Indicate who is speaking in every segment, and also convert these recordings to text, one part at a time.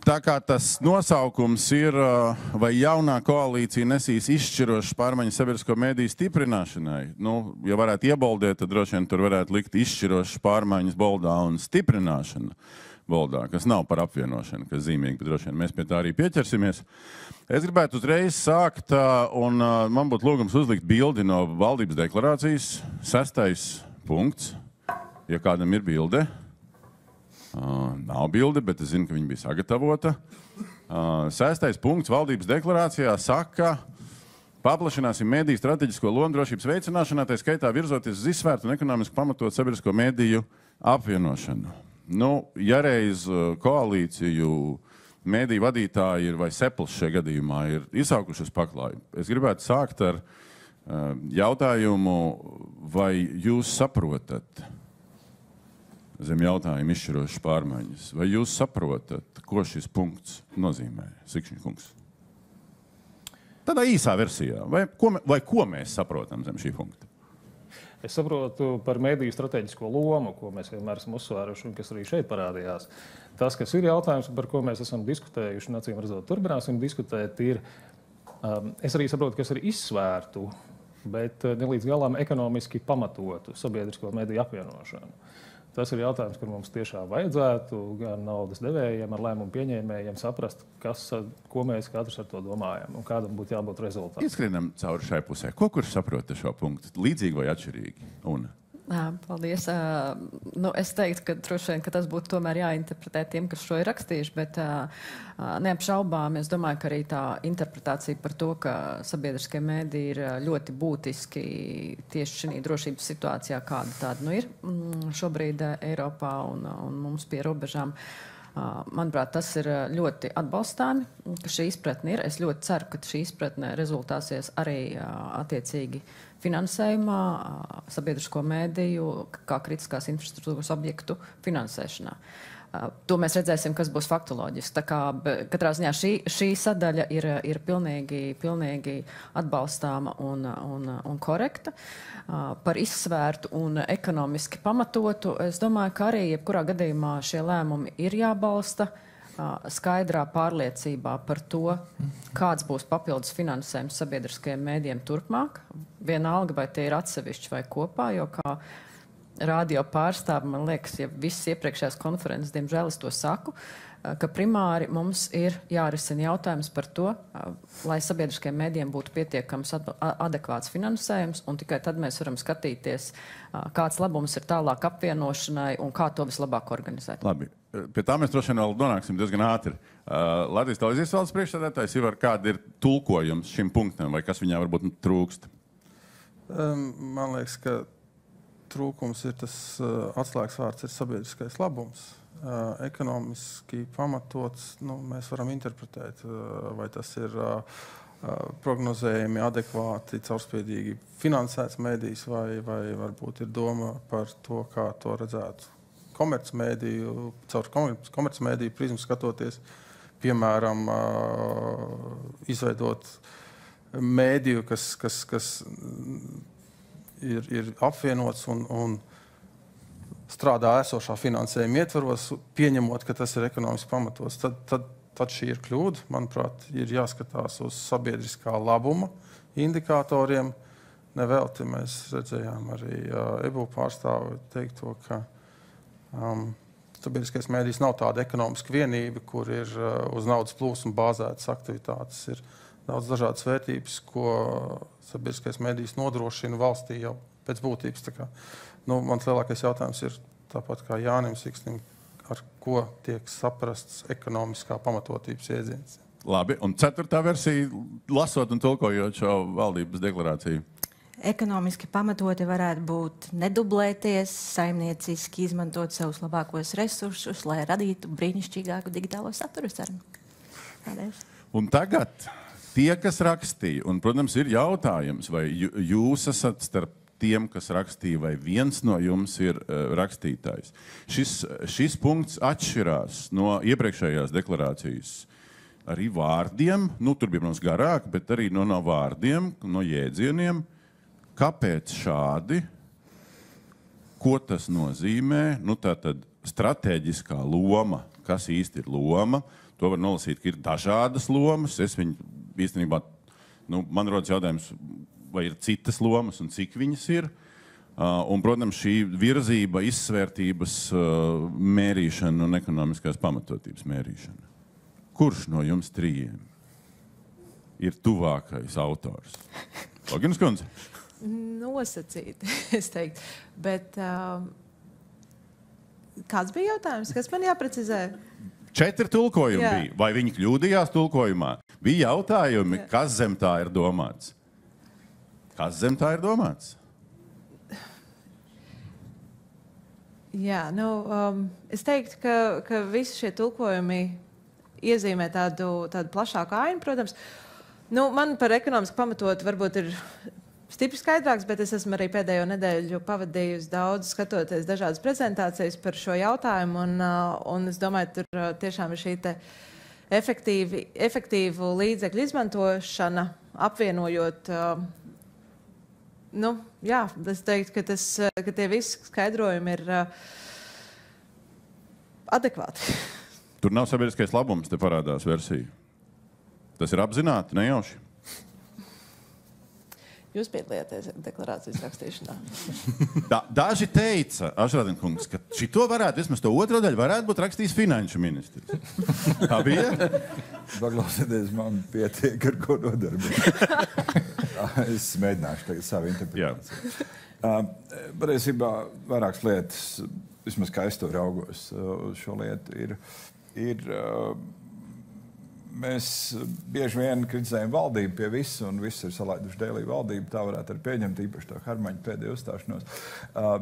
Speaker 1: Tā kā tas nosaukums ir, vai jaunā koalīcija nesīs izšķirošas pārmaiņas sabiedrisko mediju stiprināšanai, ja varētu ieboldēt, tad droši vien tur varētu likt izšķirošas pārmaiņas boldā un stiprināšana boldā, kas nav par apvienošanu, kas zīmīgi, bet droši vien mēs pie tā arī pieķersimies. Es gribētu uzreiz sākt, un man būtu lūgums uzlikt bildi no valdības deklarācijas, 6. punkts, ja kādam ir bilde. Nav bilde, bet es zinu, ka viņa bija sagatavota. 6. punkts valdības deklarācijā saka, paplašināsim mediju strateģisko lomu drošības veicināšanā, tā skaitā virzoties uz izsvērtu un ekonomiski pamatot sabiedrisko mediju apvienošanu. Ja reiz koalīciju mediju vadītāji ir vai sepls šajā gadījumā ir izsaukušas paklāju, es gribētu sākt ar jautājumu, vai jūs saprotat zem jautājumu izšķirošas pārmaiņas. Vai jūs saprotat, ko šis punkts nozīmē, Sikšņa kungs? Tādā īsā versijā. Vai ko mēs saprotam zem šī punkta?
Speaker 2: Es saprotu par mediju strateģisko lomu, ko mēs vienmēr esam uzsvēruši un kas arī šeit parādījās. Tas, kas ir jautājums, par ko mēs esam diskutējuši, un acīm redzot, turpināsim diskutēt, ir, es arī saprotu, kas ir izsvērtu, bet ne līdz galām ekonomiski pamatotu sabiedrisko mediju apvienošanu. Tas ir jautājums, kur mums tiešām vajadzētu gan naudas devējiem, ar lēmumu pieņēmējiem saprast, ko mēs katrs ar to domājam un kādam būtu jābūt rezultātam.
Speaker 1: Ieskrienam cauri šai pusē. Ko kurš saprota šo punktu? Līdzīgi vai atšķirīgi?
Speaker 3: Paldies. Es teiktu, ka droši vien, ka tas būtu tomēr jāinterpretē tiem, kas šo ir rakstījuši, bet neapšaubām es domāju, ka arī tā interpretācija par to, ka sabiedriskie mediji ir ļoti būtiski tieši šī drošības situācijā, kāda tāda ir šobrīd Eiropā un mums pie robežām. Manuprāt, tas ir ļoti atbalstāmi, ka šī izpratne ir. Es ļoti ceru, ka šī izpratne rezultāsies arī attiecīgi finansējumā, sabiedrisko mediju, kā kritiskās infrastruktūras objektu finansēšanā. To mēs redzēsim, kas būs faktoloģiski. Tā kā katrā ziņā šī sadaļa ir pilnīgi atbalstāma un korekta. Par izsvērtu un ekonomiski pamatotu, es domāju, ka arī jebkurā gadījumā šie lēmumi ir jābalsta skaidrā pārliecībā par to, kāds būs papildus finansējums sabiedriskajiem mēdiem turpmāk. Vienalga, vai tie ir atsevišķi vai kopā, jo kā radio pārstāvi, man liekas, ja visas iepriekšējās konferences, diemžēl es to saku, ka primāri mums ir jārisina jautājums par to, lai sabiedriskajiem mēdiem būtu pietiekams adekvāts finansējums, un tikai tad mēs varam skatīties, kāds labums ir tālāk apvienošanai un kā to vislabāk organizēt.
Speaker 1: Labi. Pie tā mēs droši vien vēl nonāksim diezgan ātri. Latvijas televīzijas valdes priekšsēdētājs Ivar, kāda ir tulkojums šim punktam, vai kas viņā varbūt trūkst?
Speaker 4: Man liekas, ka trūkums ir tas atslēgas vārds ir sabiedriskais labums. Ekonomiski pamatots, mēs varam interpretēt, vai tas ir prognozējumi, adekvāti, caurspīdīgi finansēts medijs, vai varbūt ir doma par to, kā to redzētu komercmediju, caur komercmediju prizmu skatoties, piemēram, izveidot mēdīju, kas ir apvienots un strādā esošā finansējuma ietvaros, pieņemot, ka tas ir ekonomiski pamatots. Tad šī ir kļūda. Manuprāt, ir jāskatās uz sabiedriskā labuma indikatoriem. Nevelti mēs redzējām arī EBU pārstāvi teikto, ka sabiedriskais mēdījis nav tāda ekonomiska vienība, kur ir uz naudas plūsmu bāzētas aktivitātes. Ir daudz dažādas vērtības, ko sabiedriskais mēdījis nodrošina valstī jau pēc būtības. Tā kā, mans lielākais jautājums ir tāpat kā Jānim Siksnim, ar ko tiek saprasts ekonomiskā pamatotības iedziens.
Speaker 1: Labi, un 4. versija, lasot un tulkojot šo valdības deklarāciju.
Speaker 5: Ekonomiski pamatoti varētu būt nedublēties, saimnieciski izmantot savus labākos resursus, lai radītu brīnišķīgāku digitālo saturu. Paldies.
Speaker 1: Un tagad tie, kas rakstīja, un, protams, ir jautājums, vai jūs esat starp tiem, kas rakstīja, vai viens no jums ir rakstītājs. Šis punkts atšķirās no iepriekšējās deklarācijas arī vārdiem, tur bija, protams, garāk, bet arī no vārdiem, no jēdzieniem. Kāpēc šādi? Ko tas nozīmē? Tātad stratēģiskā loma, kas īsti ir loma. To var nolasīt, ka ir dažādas lomas. Es viņu īstenībā, man rodas jautājums, vai ir citas lomas un cik viņas ir. Un, protams, šī virzība, izsvērtības mērīšana un ekonomiskās pamatotības mērīšana. Kurš no jums trījiem ir tuvākais autors? Loginas kundze?
Speaker 6: Nosacīti, es teiktu. Bet kāds bija jautājums? Kas man jāprecizē?
Speaker 1: 4 tulkojumi bija. Vai viņi kļūdījās tulkojumā? Bija jautājumi, kas zem tā ir domāts? Kas zem tā ir domāts?
Speaker 6: Jā, es teiktu, ka visi šie tulkojumi iezīmē tādu plašāku ainu, protams. Man par ekonomiski pamatot varbūt ir stipri skaidrāks, bet es esmu arī pēdējo nedēļu pavadījusi daudz skatoties dažādas prezentācijas par šo jautājumu, un es domāju, tur tiešām ir šī te efektīvu līdzekļu izmantošana, apvienojot. Es teiktu, ka tie visi skaidrojumi ir adekvāti.
Speaker 1: Tur nav sabiedriskais labums, te parādās versija. Tas ir apzināti, nejauši?
Speaker 6: Jūs piedalījāties deklarācijas rakstīšanā.
Speaker 1: Daži teica, Ašrādinkungs, ka šito varētu, vismaz to otro daļu, varētu būt rakstījis finanšu ministrs. Tā bija?
Speaker 7: Paklausieties, man pietiek, ar ko nodarbīt. Es mēģināšu tagad savu interpretāciju. Patiesībā vairākas lietas, vismaz kā es to raugos uz šo lietu, ir mēs bieži vien kritizējam valdību pie visu, un viss ir salaiduši dēlī valdību. Tā varētu arī pieņemt, īpaši tā Harmaņa pēdējo uzstāšanos.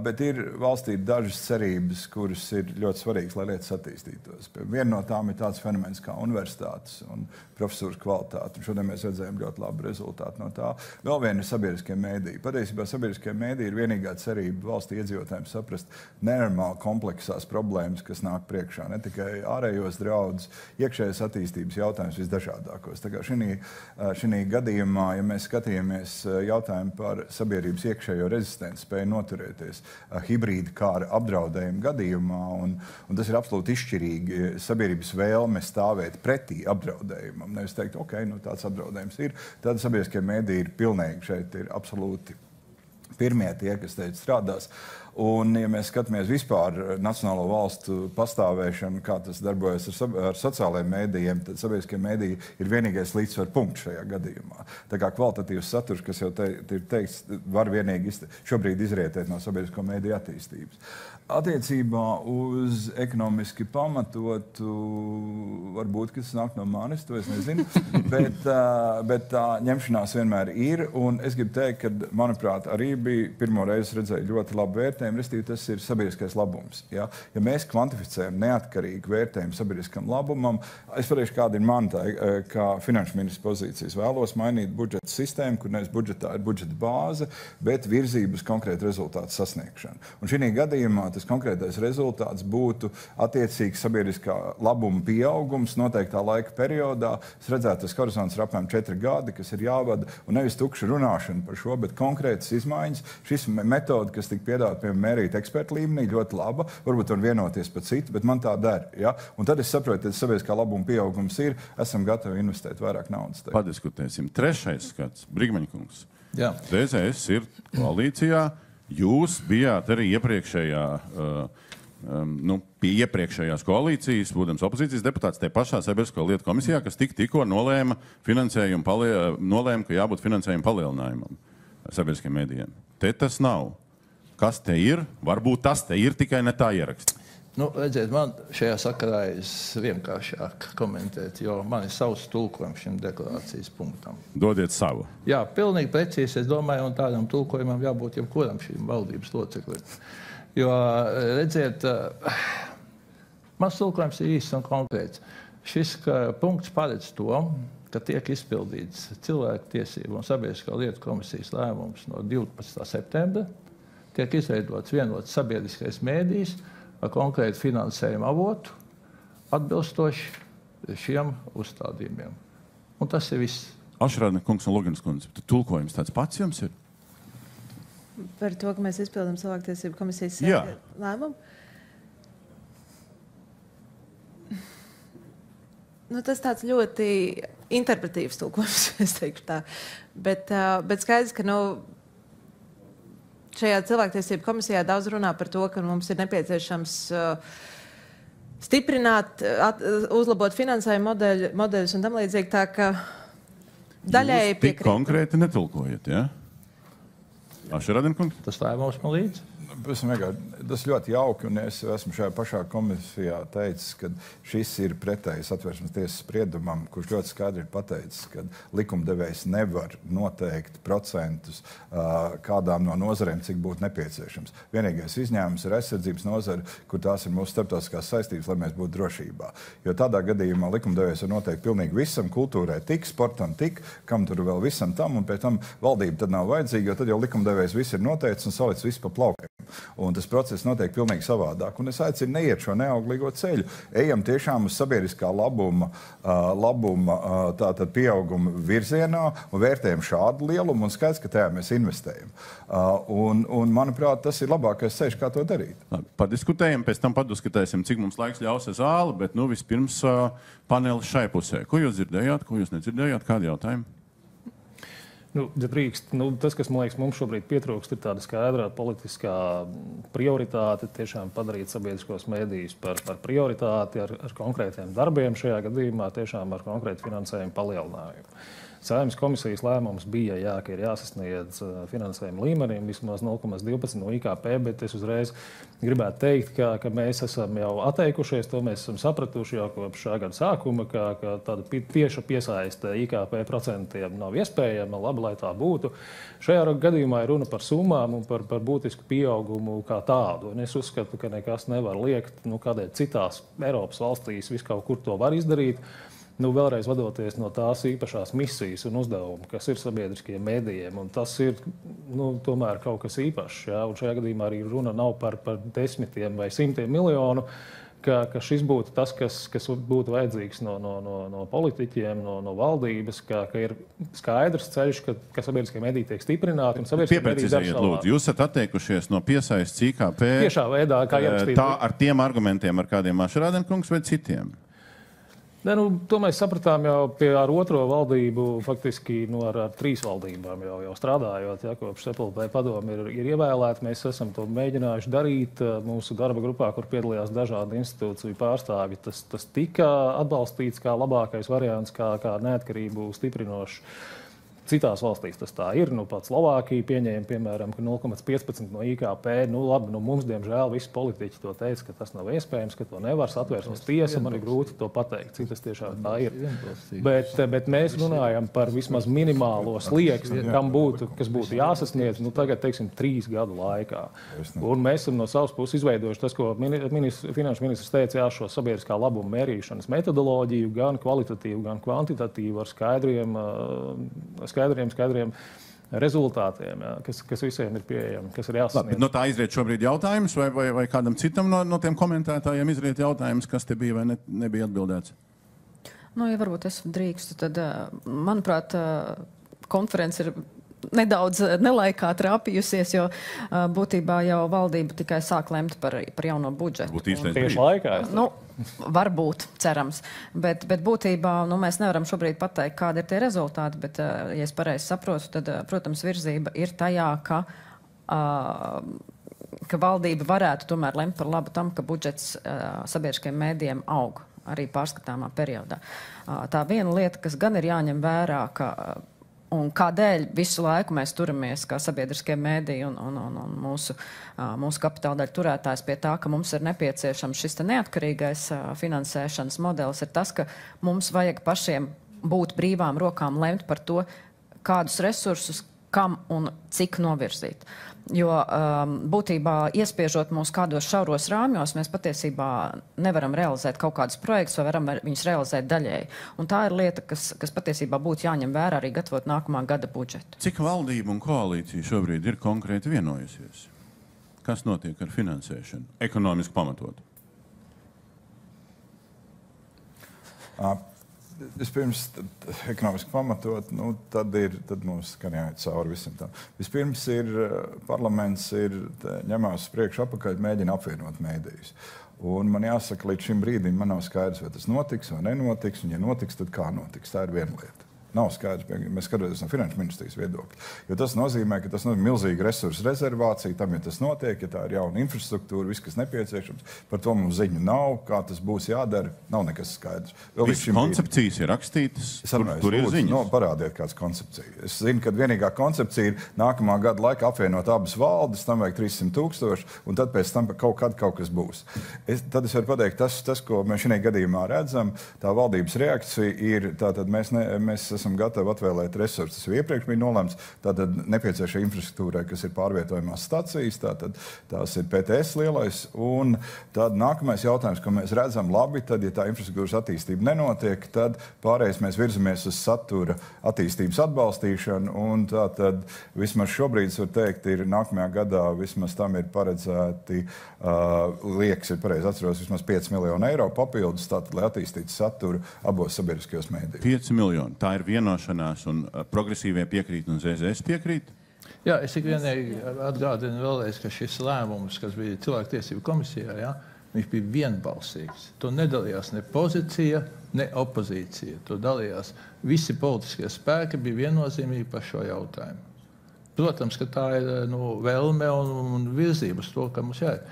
Speaker 7: Bet ir valstī dažas cerības, kuras ir ļoti svarīgas, lai lietas attīstītos. Viena no tām ir tāds fenomens kā universitātes un profesūras kvalitāte. Šodien mēs redzējām ļoti labu rezultātu no tā. Vēl viena ir sabiedriskie mēdīji. Patiesībā sabiedriskie mēdīji ir vienīgā cerība valstī iedzīvotājiem saprast nenormāli kompleksās problēmas, kas nāk priekšā. Ne tikai ārējos draudus, iekšējās attīstības jautājums visdažādākos. Tā kā šī gadījumā, ja mēs skatījāmies jautājumu par sabiedrības iekšējo rezistenci, spēju noturēties hibrīda kara apdraudējumu gadījumā, un tas ir absolūti izšķirīgi sabiedrības vēlme stāvēt pretī apdraudējumam. Nevis teikt, tāds apdraudējums ir. Tad sabiedriskie mēdīji ir pilnīgi šeit, ir absolūti pirmie tie, kas teikt strādās. Un, ja mēs skatāmies vispār nacionālo valstu pastāvēšanu, kā tas darbojas ar sociālajiem mēdījiem, tad sabiedriskie mēdīji ir vienīgais līdzsvar punkts šajā gadījumā. Tā kā kvalitatīvs saturs, kas jau ir teikts, var vienīgi šobrīd izrietēt no sabiedrisko mēdīju attīstības. Attiecībā uz ekonomiski pamatotu, varbūt, kas nāk no manis, to es nezinu, bet tā ņemšanās vienmēr ir. Un es gribu teikt, ka, manuprāt, arī bija pirmo reizi redzēju ļoti labu vērtējumu, restīvi tas ir sabiedriskais labums. Ja mēs kvantificējam neatkarīgu vērtējumu sabiedriskam labumam, es pateikšu, kāda ir man tā, kā finanšu ministra pozīcijas. Vēlos mainīt budžeta sistēmu, kur nevis budžetā ir budžeta bāze, bet virzību uz konkrētu rezultātu sasniegšanu. Un šī gadījumā tas konkrētais rezultāts būtu attiecīgs sabiedriskā labuma pieaugums noteiktā laika periodā. Es redzētu, tas horizonts ir apmēram 4 gadi, kas ir jāvada, un nevis tukša runāšana par šo, bet konkrētas izmaiņas. Šis metode, kas tika piedāvāta, piemēram, mērīt ekspertu līmenī, ļoti laba. Varbūt var vienoties par citu, bet man tā der. Ja? Un tad es saprotu, ka sabiedriskā labuma pieaugums ir, esam gatavi investēt vairāk naudas.
Speaker 1: Padiskutēsim. Trešais skats. Brigmaņkungs.
Speaker 7: Jā.
Speaker 1: DZS ir koalīcijā. Jūs bijāt arī pie iepriekšējās koalīcijas, būdams opozīcijas deputāts, tie pašā sabiedrisko lietu komisijā, kas tikko nolēma, ka jābūt finansējuma palielinājumam sabiedriskiem mēdījiem. Te tas nav. Kas te ir? Varbūt tas te ir, tikai ne tā ieraksts.
Speaker 8: Redziet, man šajā sakarā ir vienkāršāk komentēt, jo man ir savs tulkojums šim deklarācijas punktam.
Speaker 1: Dodiet savu.
Speaker 8: Jā, pilnīgi precīzi, es domāju, un tādam tulkojumam jābūt jebkuram šīm valdības loceklim. Jo, redziet, mans tulkojums ir īsts un konkrēts. Šis punkts paredz to, ka tiek izpildīts cilvēku tiesību un sabiedriskā lietu komisijas lēmums no 12. septembra, tiek izveidots vienots sabiedriskais mēdījis, ar konkrētu finansējumu avotu, atbilstoši šiem uzstādījumiem. Un tas ir viss.
Speaker 1: Ašrādinkungs un Loginas kundze, tulkojums tāds pats jums ir?
Speaker 6: Par to, ka mēs izpildām cilvēktiesību komisijas lēmumu? tas tāds ļoti interpretīvs tulkojums, es teikšu tā. Bet skaidrs, ka šajā cilvēktiesību komisijā daudz runā par to, ka mums ir nepieciešams stiprināt, uzlabot finansējumu modeļus un tam līdzīgi, tā ka daļēji piekrīt.
Speaker 1: Jūs tik konkrēti netulkojat, ja? Ašeradenkungs?
Speaker 8: Tas lēmums man līdz.
Speaker 7: Tas ļoti jauki, un es esmu šajā pašā komisijā teicis, ka šis ir pretējs Satversmes tiesas spriedumam, kurš ļoti skaidri ir pateicis, ka likumdevējs nevar noteikt procentus kādām no nozarēm, cik būtu nepieciešams. Vienīgais izņēmums ir aizsardzības nozara, kur tās ir mūsu starptautiskās saistības, lai mēs būtu drošībā. Jo tādā gadījumā likumdevējs var noteikt pilnīgi visam, kultūrai tik, sportam tik, kam tur vēl visam tam, un pēc tam valdība tad nav vajadzīga, jo tad jau likumdevējs viss ir noteicis un salicis visu pa plaukiem. Un tas process notiek pilnīgi savādāk. Un es aicinu neiet šo neauglīgo ceļu. Ejam tiešām uz sabiedriskā labuma tātad pieauguma virzienā un vērtējam šādu lielumu un skaidrs, ka tajā mēs investējam. Un manuprāt, tas ir labākais ceļš, kā to darīt.
Speaker 1: Padiskutējam, pēc tam padiskutēsim, cik mums laiks ļaus zāli, bet vispirms panelis šai pusē. Ko jūs dzirdējāt, ko jūs nedzirdējāt, kādi jautājumi?
Speaker 2: Tas, kas man liekas, mums šobrīd pietrūkst, ir tāda skaidrā politiskā prioritāte, tiešām padarīt sabiedriskos mēdījus par prioritāti ar konkrētiem darbiem, šajā gadījumā tiešām ar konkrētu finansējumu palielinājumu. Saeimas komisijas lēmums bija, ka ir jāsasniedz finansējuma līmenim vismaz 0,12 no IKP, bet es uzreiz gribētu teikt, ka mēs esam jau atteikušies, to mēs esam sapratuši jau kopš šā gada sākuma, ka tāda tieša piesaiste IKP procentiem nav iespējama, labi, lai tā būtu. Šajā gadījumā ir runa par summām un par būtisku pieaugumu kā tādu. Un es uzskatu, ka nekas nevar liekt, kādēļ citās Eiropas valstīs visu kaut kur to var izdarīt. Vēlreiz vadoties no tās īpašās misijas un uzdevuma, kas ir sabiedriskajiem mēdījiem. Un tas ir tomēr kaut kas īpašs. Ja? Un šajā gadījumā arī runa nav par desmitiem vai simtiem miljonu, ka šis būtu tas, kas būtu vajadzīgs no politiķiem, no valdības, ka ir skaidrs ceļš, ka sabiedriskie mediji tiek stiprināti.
Speaker 1: Pieprecizējiet, lūdzu, jūs esat atteikušies no piesaistes IKP
Speaker 2: tiešā veidā, kā ierakstīt.
Speaker 1: Tā ar tiem argumentiem, ar kādiem Ašeradenkungs vai citiem?
Speaker 2: To mēs sapratām jau ar otro valdību, faktiski ar 3 valdībām jau strādājot, kopš SEPLP padomi ir ievēlēti. Mēs esam to mēģinājuši darīt mūsu darba grupā, kur piedalījās dažādi institūciju pārstāvji. Tas tika atbalstīts kā labākais variants, kā neatkarību stiprinošs. Citās valstīs tas tā ir. Pat Slovākija pieņēma, piemēram, ka 0,15 no IKP. Labi, mums, diemžēl, visi politiķi to teica, ka tas nav iespējams, ka to nevar. Satversmes tiesa, man ir grūti to pateikt, cik tas tiešām tā ir. Bet mēs runājam par vismaz minimālo slieksni, kas būtu jāsasniedz, tagad, teiksim, 3 gadu laikā. Un mēs esam no savas puses izveidojuši tas, ko finanšu ministrs teica, šo sabiedriskā labuma mērīšanas metodoloģiju, gan kvalitatīvu, gan kvantitatīvu, ar skaidriem rezultātiem, kas visiem ir pieejami, kas ir jāsasniedz.
Speaker 1: Labi, no tā izriet šobrīd jautājums, vai kādam citam no tiem komentētājiem izriet jautājums, kas te bija vai nebija atbildēts?
Speaker 3: Ja varbūt es drīkstu, tad, manuprāt, konference ir nedaudz nelaikā trāpījusies, jo būtībā jau valdība tikai sāk lemt par jauno budžetu.
Speaker 2: Tieši laikā?
Speaker 3: Varbūt, cerams. Bet būtībā mēs nevaram šobrīd pateikt, kādi ir tie rezultāti, bet, ja es pareizi saprotu, tad, protams, virzība ir tajā, ka valdība varētu tomēr lemt par labu tam, ka budžets sabiedriskajiem mēdījiem aug arī pārskatāmā periodā. Tā viena lieta, kas gan ir jāņem vērā, un kādēļ visu laiku mēs turamies kā sabiedriskie mēdīji un mūsu kapitāla daļa turētājs pie tā, ka mums ir nepieciešams šis neatkarīgais finansēšanas modelis, ir tas, ka mums vajag pašiem būt brīvām rokām lemt par to, kādus resursus, kam un cik novirzīt. Jo būtībā iespiežot mūs kādos šauros rāmjos, mēs patiesībā nevaram realizēt kaut kādus projektus vai varam viņus realizēt daļēji. Un tā ir lieta, kas patiesībā būtu jāņem vērā arī gatavot nākamā gada budžetu.
Speaker 1: Cik valdība un koalīcija šobrīd ir konkrēti vienojusies? Kas notiek ar finansēšanu? Ekonomiski pamatot.
Speaker 7: Vispirms, ekonomiski pamatot, tad mums skan jāiet cauri visam tam. Vispirms parlaments ņemās priekš apakaļ, mēģina apvienot mēdījus. Un man jāsaka, līdz šim brīdim man nav skaidrs, vai tas notiks vai nenotiks, un ja notiks, tad kā notiks. Tā ir viena lieta. Nav skaidrs, mēs skatāmies no Finanšu ministrijas viedokļa. Jo tas nozīmē, ka tas ir milzīga resursu rezervācija. Tam, ja tas notiek, ja tā ir jauna infrastruktūra, viss, kas nepieciešams, par to mums ziņu nav. Kā tas būs jādara, nav nekas skaidrs.
Speaker 1: Visas koncepcijas ir rakstītas, kur ir ziņas.
Speaker 7: No, parādiet kāds koncepcija. Es zinu, ka vienīgā koncepcija ir nākamā gada laikā apvienot abas valdes, tam vajag 300,000, un tad pēc tam kaut kas būs. Tad es varu pateikt, tas, ko mēs šajā gadījumā redzam, tā valdības reakcija ir, tātad mēs esam gatavi atvēlēt resursus. Tas jau iepriekš bija nolēmts. Tātad nepieciešama infrastruktūrai, kas ir pārvietojamās stacijas, tās ir PTS lielais. Un tad nākamais jautājums, ko mēs redzam labi, tad, ja tā infrastruktūras attīstība nenotiek, tad pārējais mēs virzamies uz satura attīstības atbalstīšanu. Un tātad vismaz šobrīd, es varu teikt, ir nākamajā gadā vismaz tam ir paredzēti, liekas, ir pareizi atceros, vismaz 5 miljoni eiro papildus, tātad, lai attīstītu saturu abos sabiedriskajos mēdījos.
Speaker 1: 5 miljoni. Tā ir vienošanās, un progresīvie piekrīt, un ZZS piekrīt?
Speaker 8: Jā, es vienīgi atgādinu vēlreiz, ka šis lēmums, kas bija Cilvēktiesību komisijā, ja, viņš bija vienbalsīgs. To nedalījās ne pozīcija, ne opozīcija. To dalījās visi politiskie spēki, bija viennozīmīgi par šo jautājumu. Protams, ka tā ir vēlme un virzība uz to, ka mums jāiet.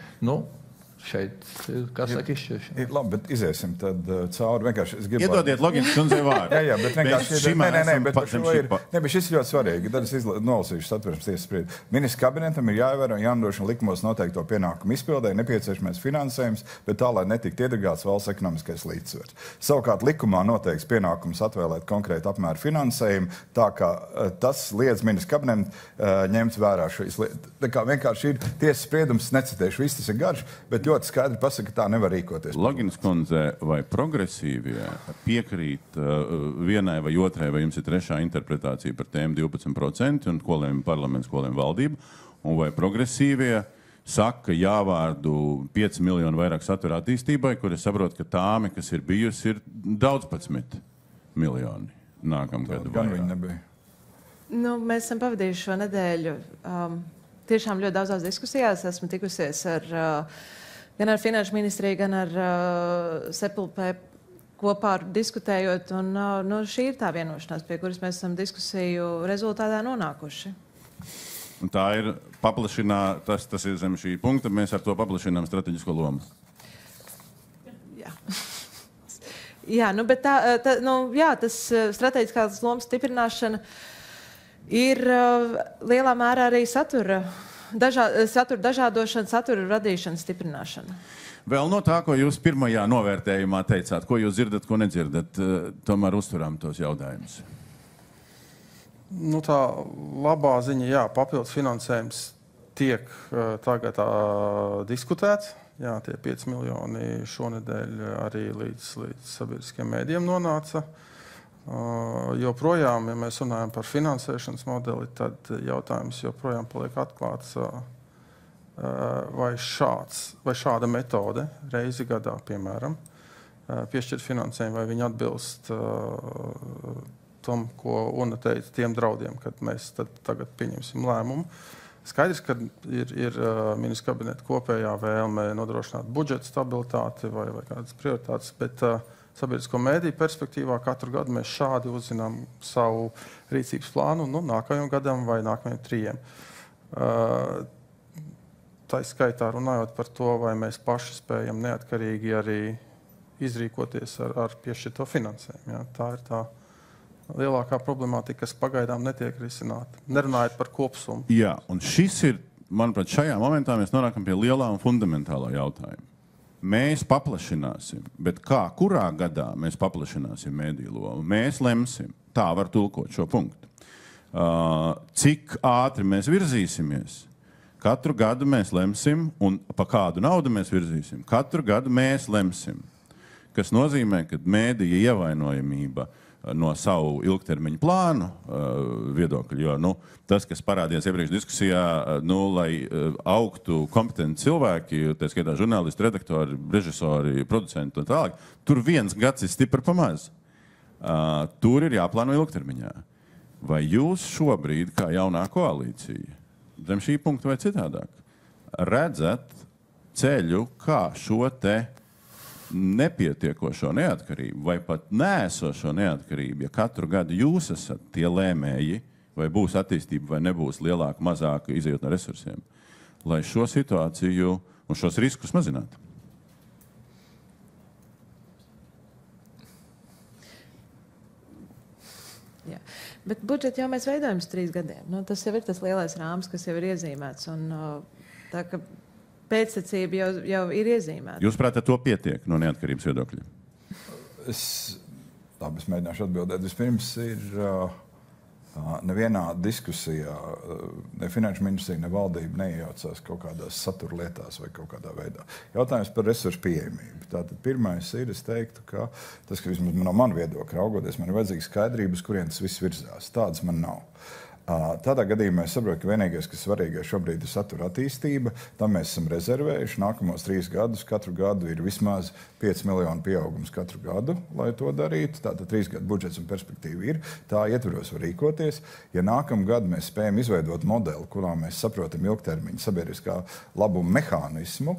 Speaker 8: Šeit ir, kā saka, izšķiršana.
Speaker 7: Labi, bet iziesim tad cauri. Vienkārši es gribu...
Speaker 1: Iedodiet Logins kundzei vārdu.
Speaker 7: Jā, bet vienkārši... bet šis ir ļoti svarīgi. Tad es nolasīšu Satversmes tiesas spriedumu. Ministra kabinetam ir jāievēro jānodrošina likumos noteikto pienākumu izpildē, nepieciešamais finansējums, bet tā, lai netiktu iedragāts valsts ekonomiskais līdzsvars. Savukārt likumā noteikts pienākums atvēlēt konkrētu apmēru finansējumu, tā kā tas liedz ministra kabinetam ņemt vērā šīs lietas. Tā kā vienkārši ir tiesas spriedums, necitēšu, viss tas ir garš, bet ļoti skaidri pasaka, ka tā nevar rīkoties.
Speaker 1: Logins kundze, vai progresīvie piekrīt vienai vai otrai, vai jums ir trešā interpretācija par tēmu 12%, un ko lēma parlaments, ko lēma valdība, un vai progresīvie saka jāvārdu 5 miljonu vairāk satura attīstībai, kur es saprotu, ka tāme, kas ir bijusi, ir daudz 11 miljoni nākamgad.
Speaker 7: Gan viņi nebija.
Speaker 6: Mēs esam pavadījuši šo nedēļu tiešām ļoti daudzās diskusijās. Esmu tikusies gan ar Finanšu ministriju, gan ar SEPLP kopā diskutējot. Un, šī ir tā vienošanās, pie kuras mēs esam diskusiju rezultātā nonākuši.
Speaker 1: Un tā ir tas ir zem šī punkta, mēs ar to paplašinām strateģisko lomu.
Speaker 6: Jā. Jā, bet tas strateģiskās lomas stiprināšana ir lielā mērā arī satura dažādošana, satura radīšana, stiprināšana.
Speaker 1: Vēl no tā, ko jūs pirmajā novērtējumā teicāt, ko jūs dzirdat, ko nedzirdat, tomēr uzturām tos jautājumus.
Speaker 4: Tā labā ziņa, jā, papildus finansējums tiek tagad diskutēts. Jā, tie 5 miljoni šonedēļ arī līdz sabiedriskiem mēdījiem nonāca. Joprojām, ja mēs runājam par finansēšanas modeli, tad jautājums joprojām paliek atklāts, vai šāda metode reizi gadā, piemēram, piešķirt finansējumu, vai viņi atbilst tam, ko Una teica, tiem draudiem, kad mēs tagad pieņemsim lēmumu. Skaidrs, ka ir ministra kabineta kopējā vēlme nodrošināt budžeta stabilitāti vai kādas prioritātes, bet sabiedrisko mēdīju perspektīvā katru gadu mēs šādi uzzinām savu rīcības plānu nākamajam gadam vai nākamajiem 3. Tā skaitā runājot par to, vai mēs paši spējam neatkarīgi arī izrīkoties ar piešķirto finansējumu. Jā, tā ir tā lielākā problemātika, kas pagaidām netiek risināta. Nerunājot par kopsumu.
Speaker 1: Jā, un šis ir, manuprāt, šajā momentā mēs nonākam pie lielā un fundamentālā jautājuma. Mēs paplašināsim, bet kurā gadā mēs paplašināsim mēdīju lomu? Mēs lemsim. Tā var tulkot šo punktu. Cik ātri mēs virzīsimies? Katru gadu mēs lemsim, un pa kādu naudu mēs virzīsim. Katru gadu mēs lemsim. Kas nozīmē, ka mēdīja ievainojamība no savu ilgtermiņu plānu viedokļu, jo tas, kas parādījās iepriekš diskusijā, lai augtu kompetenti cilvēki, tā skaitā žurnālisti, redaktori, režisori, producenti un tālāk, tur 1 gads ir stipri pamaz. Tur ir jāplāno ilgtermiņā. Vai jūs šobrīd, kā jaunā koalīcija, zem šī punkta vai citādāk, redzat ceļu, kā šo te nepietiekošo neatkarību vai pat nēsošo neatkarību, ja katru gadu jūs esat tie lēmēji, vai būs attīstība vai nebūs lielāka, mazāka izejot no resursiem, lai šo situāciju un šos riskus mazinātu?
Speaker 6: Jā. Bet budžetu jau mēs veidojam 3 gadiem. Nu, tas jau ir tas lielais rāms, kas jau ir iezīmēts. Un, tā ka pēctecība jau ir iezīmēta.
Speaker 1: Jūs prāt, to pietiek no neatkarības viedokļa?
Speaker 7: Es mēģināšu atbildēt. Vispirms ir nevienā diskusijā ne finanšu ministrija, ne valdība neiejaucās kaut kādās satura lietās vai kaut kādā veidā. Jautājums par resursu pieejamību. Tātad pirmais ir, es teiktu, ka tas, ka vismaz no man viedokļa raugoties, man ir vajadzīga skaidrība, uz kurien tas viss virzās. Tādas man nav. Tādā gadījumā es saprotu, ka vienīgais, kas svarīgais šobrīd ir satura attīstība. Tam mēs esam rezervējuši. Nākamos 3 gadus katru gadu ir vismaz 5 miljonu pieaugums katru gadu, lai to darītu. Tātad 3 gadu budžets un perspektīva ir. Tā ietvaros var rīkoties. Ja nākamā gadu mēs spējam izveidot modeli, kurā mēs saprotam ilgtermiņa sabiedriskā labuma mehānismu,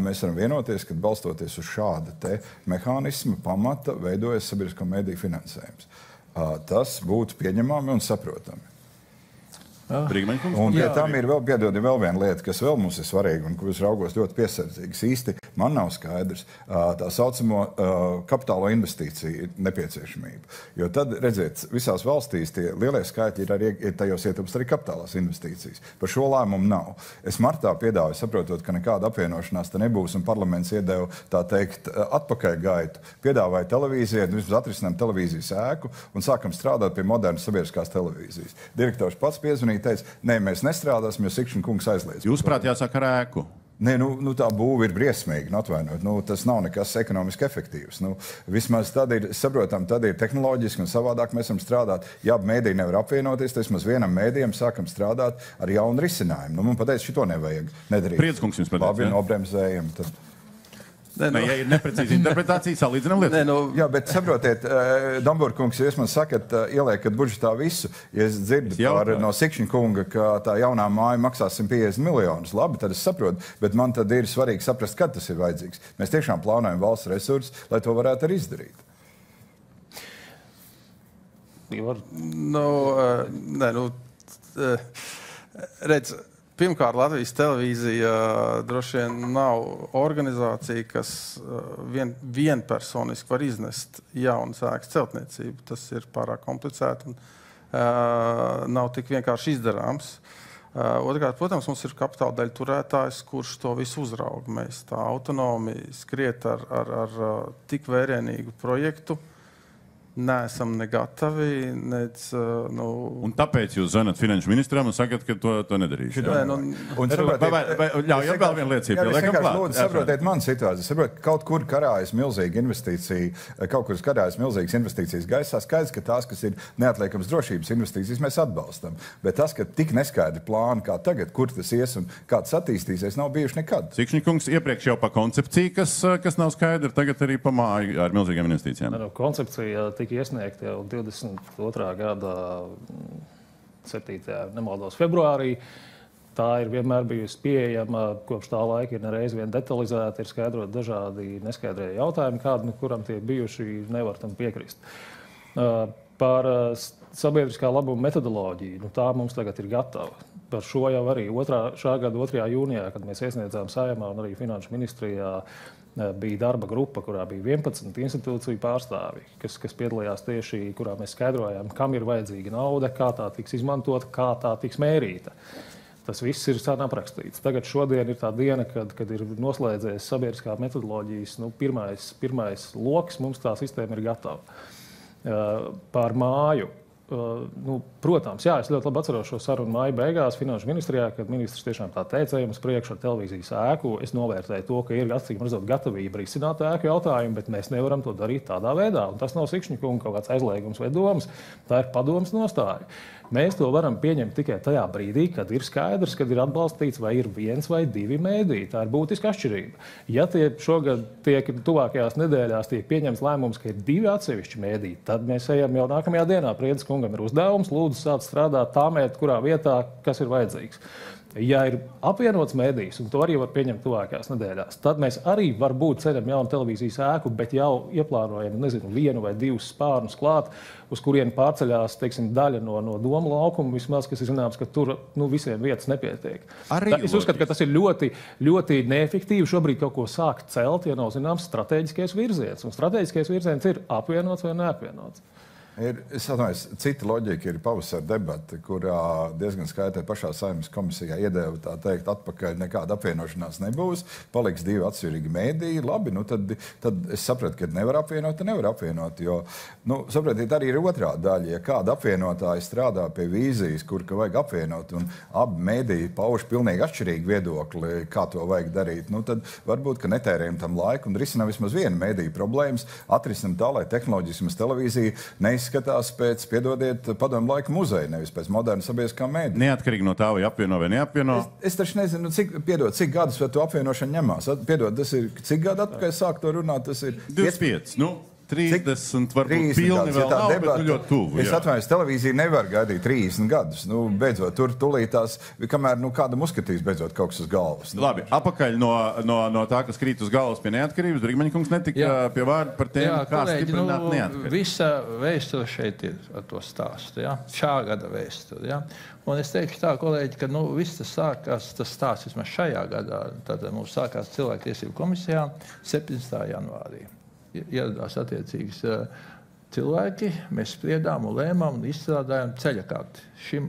Speaker 7: mēs varam vienoties, ka balstoties uz šāda te mehānisma pamata veidojas sabiedrisko mediju finansējums. Tas būtu pieņemami un saprotami. Un pie tam ir vēl viena lieta, kas vēl mums ir svarīga un ko es raugos ļoti piesardzīgas. Īsti man nav skaidrs tā saucamo kapitālo investīciju nepieciešamību. Jo tad, redziet, visās valstīs tie lielie skaitļi ir arī, tajos ietilpst arī kapitālās investīcijas. Par šo lēmumu nav. Es martā piedāvāju, saprotot, ka nekāda apvienošanās te nebūs un parlaments iedeva, tā teikt, atpakaļ gaitu. Piedāvāju televīzijai, vismaz atrisinām televīzijas ēku un sākam strādāt pie modernas sabiedriskās televīzijas. Direktors pats piezvanīja, teica, nē, mēs nestrādāsim, jo Sikšņa kungs aizliedz.
Speaker 1: Jūs prāt jāsaka ar ēku?
Speaker 7: Nē, nu tā būve ir briesmīga, atvainojot. Tas nav nekas ekonomiski efektīvs. Vismaz tad ir, saprotam, tad ir tehnoloģiski un savādāk mēs varam strādāt. Ja mēdī nevar apvienoties, tad vismaz vienam mēdījam sākam strādāt ar jaunu risinājumu. Man pateica, šito nevajag nedarīt.
Speaker 1: Prieckungs jums pateica,
Speaker 7: labi, nobremzējam. Tad...
Speaker 1: Ja ir neprecīza interpretācija, salīdzinām lietas.
Speaker 7: Jā, bet saprotiet, Damburkungs, ja jūs man sakat, ieliekat budžetā visu, ja es dzirdu no Sikšņa kunga, ka tā jaunā māja maksās 150 miljonus, labi, tad es saprotu, bet man tad ir svarīgi saprast, kad tas ir vajadzīgs. Mēs tiešām plānojam valsts resursus, lai to varētu arī izdarīt.
Speaker 4: Redz, pirmkārt, Latvijas televīzija droši vien nav organizācija, kas vienpersoniski var iznest jaunas ēkas celtniecību. Tas ir pārāk komplicēti un nav tik vienkārši izdarāms. Otrkārt, protams, mums ir kapitāla daļa turētājs, kurš to visu uzrauga. Mēs tā autonomi skriet ar tik vērienīgu projektu. Neesam negatavi,
Speaker 1: Un tāpēc jūs zvanat finanšu ministram un sakat, ka to nedarīšu. Ļaujiet vēl vienu liecību.
Speaker 7: Saprotiet manu situāciju. Saprotiet, kaut kur karājas milzīga investīcija, kaut kur karājas milzīgas investīcijas gaisā. Skaidrs, ka tās, kas ir neatliekams drošības investīcijas, mēs atbalstam. Bet tas, ka tik neskaidri plāni kā tagad, kur tas ies un kā tas attīstīsies, nav bijuši nekad.
Speaker 1: Sikšņa kungs iepriekš jau pa koncepciju, kas nav skaidra, tagad arī pa māju ar milzīgām investīcijām.
Speaker 2: Koncepcija tika iesniegta jau 22. gada 7. nemaldos februārī. Tā ir vienmēr bijusi pieejama, kopš tā laika ir nereiz vien detalizēta, ir skaidrot dažādi neskaidrie jautājumi, kādi, kurām tie bijuši, nevar tam piekrist. Par sabiedriskā labuma metodoloģiju, tā mums tagad ir gatava. Par šo jau arī šā gada 2. jūnijā, kad mēs iesniedzām Saeimā un arī Finanšu ministrijā, bija darba grupa, kurā bija 11 institūciju pārstāvi, kas piedalījās tieši, kurā mēs skaidrojām, kam ir vajadzīga nauda, kā tā tiks izmantota, kā tā tiks mērīta. Tas viss ir aprakstīts. Tagad šodien ir tā diena, kad ir noslēdzies sabiedriskā metodoloģijas pirmais loks, mums tā sistēma ir gatava. Par māju. Protams, jā, es ļoti labi atceros šo sarunu māja beigās Finanšu ministrijā, kad ministrs tiešām tā teica, ejam uz priekšu ar televīzijas ēku. Es novērtēju to, ka ir gatavība risināt ēku jautājumu, bet mēs nevaram to darīt tādā veidā. Un tas nav Sikšņa kunga kaut kāds aizliegums vai domas, tā ir padomas nostāja. Mēs to varam pieņemt tikai tajā brīdī, kad ir skaidrs, kad ir atbalstīts vai ir 1 vai 2 mēdīji. Tā ir būtiska atšķirība. Ja šogad tuvākajās nedēļās tiek pieņemts lēmums, ka ir 2 atsevišķi mēdīji, tad mēs ejam jau nākamajā dienā. Priedes kungam ir uzdevums, lūdzu sākt strādāt tā mērķi, kurā vietā, kas ir vajadzīgs. Ja ir apvienots mēdījis, un to arī var pieņemt tuvākajās nedēļās, tad mēs arī varbūt ceļam jaunu televīzijas ēku, bet jau ieplānojam, nezinu, 1 vai 2 spārnus klāt, uz kurien pārceļās, teiksim, daļa no Doma laukuma, vismaz, kas ir zināms, ka tur visiem vietas nepietiek. Es uzskatu, ka tas ir ļoti, ļoti neefektīvi šobrīd kaut ko sākt celt, ja nav zināms strateģiskais virziens. Un strateģiskais virziens ir apvienots vai neapvienots.
Speaker 7: Es atvainojos, cita loģika ir pavasara debata, kurā diezgan skaidri pašā Saeimas komisijā iedeva tā teikt atpakaļ, nekāda apvienošanās nebūs, paliks 2 atšķirīgi mēdīji. Labi, nu tad es sapratu, ka nevar apvienot, jo, nu, sapratiet, arī ir otrā daļa. Ja kāda apvienotāja strādā pie vīzijas, kur ka vajag apvienot, un abi mēdīji pauž pilnīgi atšķirīgi viedokli, kā to vajag darīt, nu tad varbūt, ka netērējam tam laiku un risinām vismaz vienu mēdīju problēmas, atrisinām tā, lai tehnoloģismas televīzija skatās pēc, piedodiet, padomu laika muzeja, nevis pēc moderna sabiedriskā mēdīja.
Speaker 1: Neatkarīgi no tā, vai apvieno vai neapvieno.
Speaker 7: Es taču nezinu, cik gadus vai to apvienošana ņemās. Piedod, tas ir cik gadu atpakaļ sāk to runāt? Tas ir
Speaker 1: 25. Nu, 30, varbūt pilni vēl nav, bet nu ļoti tuvu.
Speaker 7: Es atvainojos, televīzija nevar gaidīt 30 gadus. Nu, beidzot, tur tulītās, kamēr kādam uzskatīs beidzot kaut kas uz galvas. Nu.
Speaker 1: Labi, apakaļ no tā, kas krīt uz galvas pie neatkarības, Brigmaņa kungs netika pie vārda par tēmu, kā stiprināt neatkarību.
Speaker 8: Visa vēsture šeit ir ar to stāstu, šā gada vēsture. Un es teikšu tā, kolēģi, ka viss tas sākās, tas stāsts vismaz šajā gadā, tad mums sākās Cilvēktiesību komisijā 17. janvārī. Ieradās attiecīgas cilvēki, mēs spriedām un lēmām un izstrādājām ceļakarti šim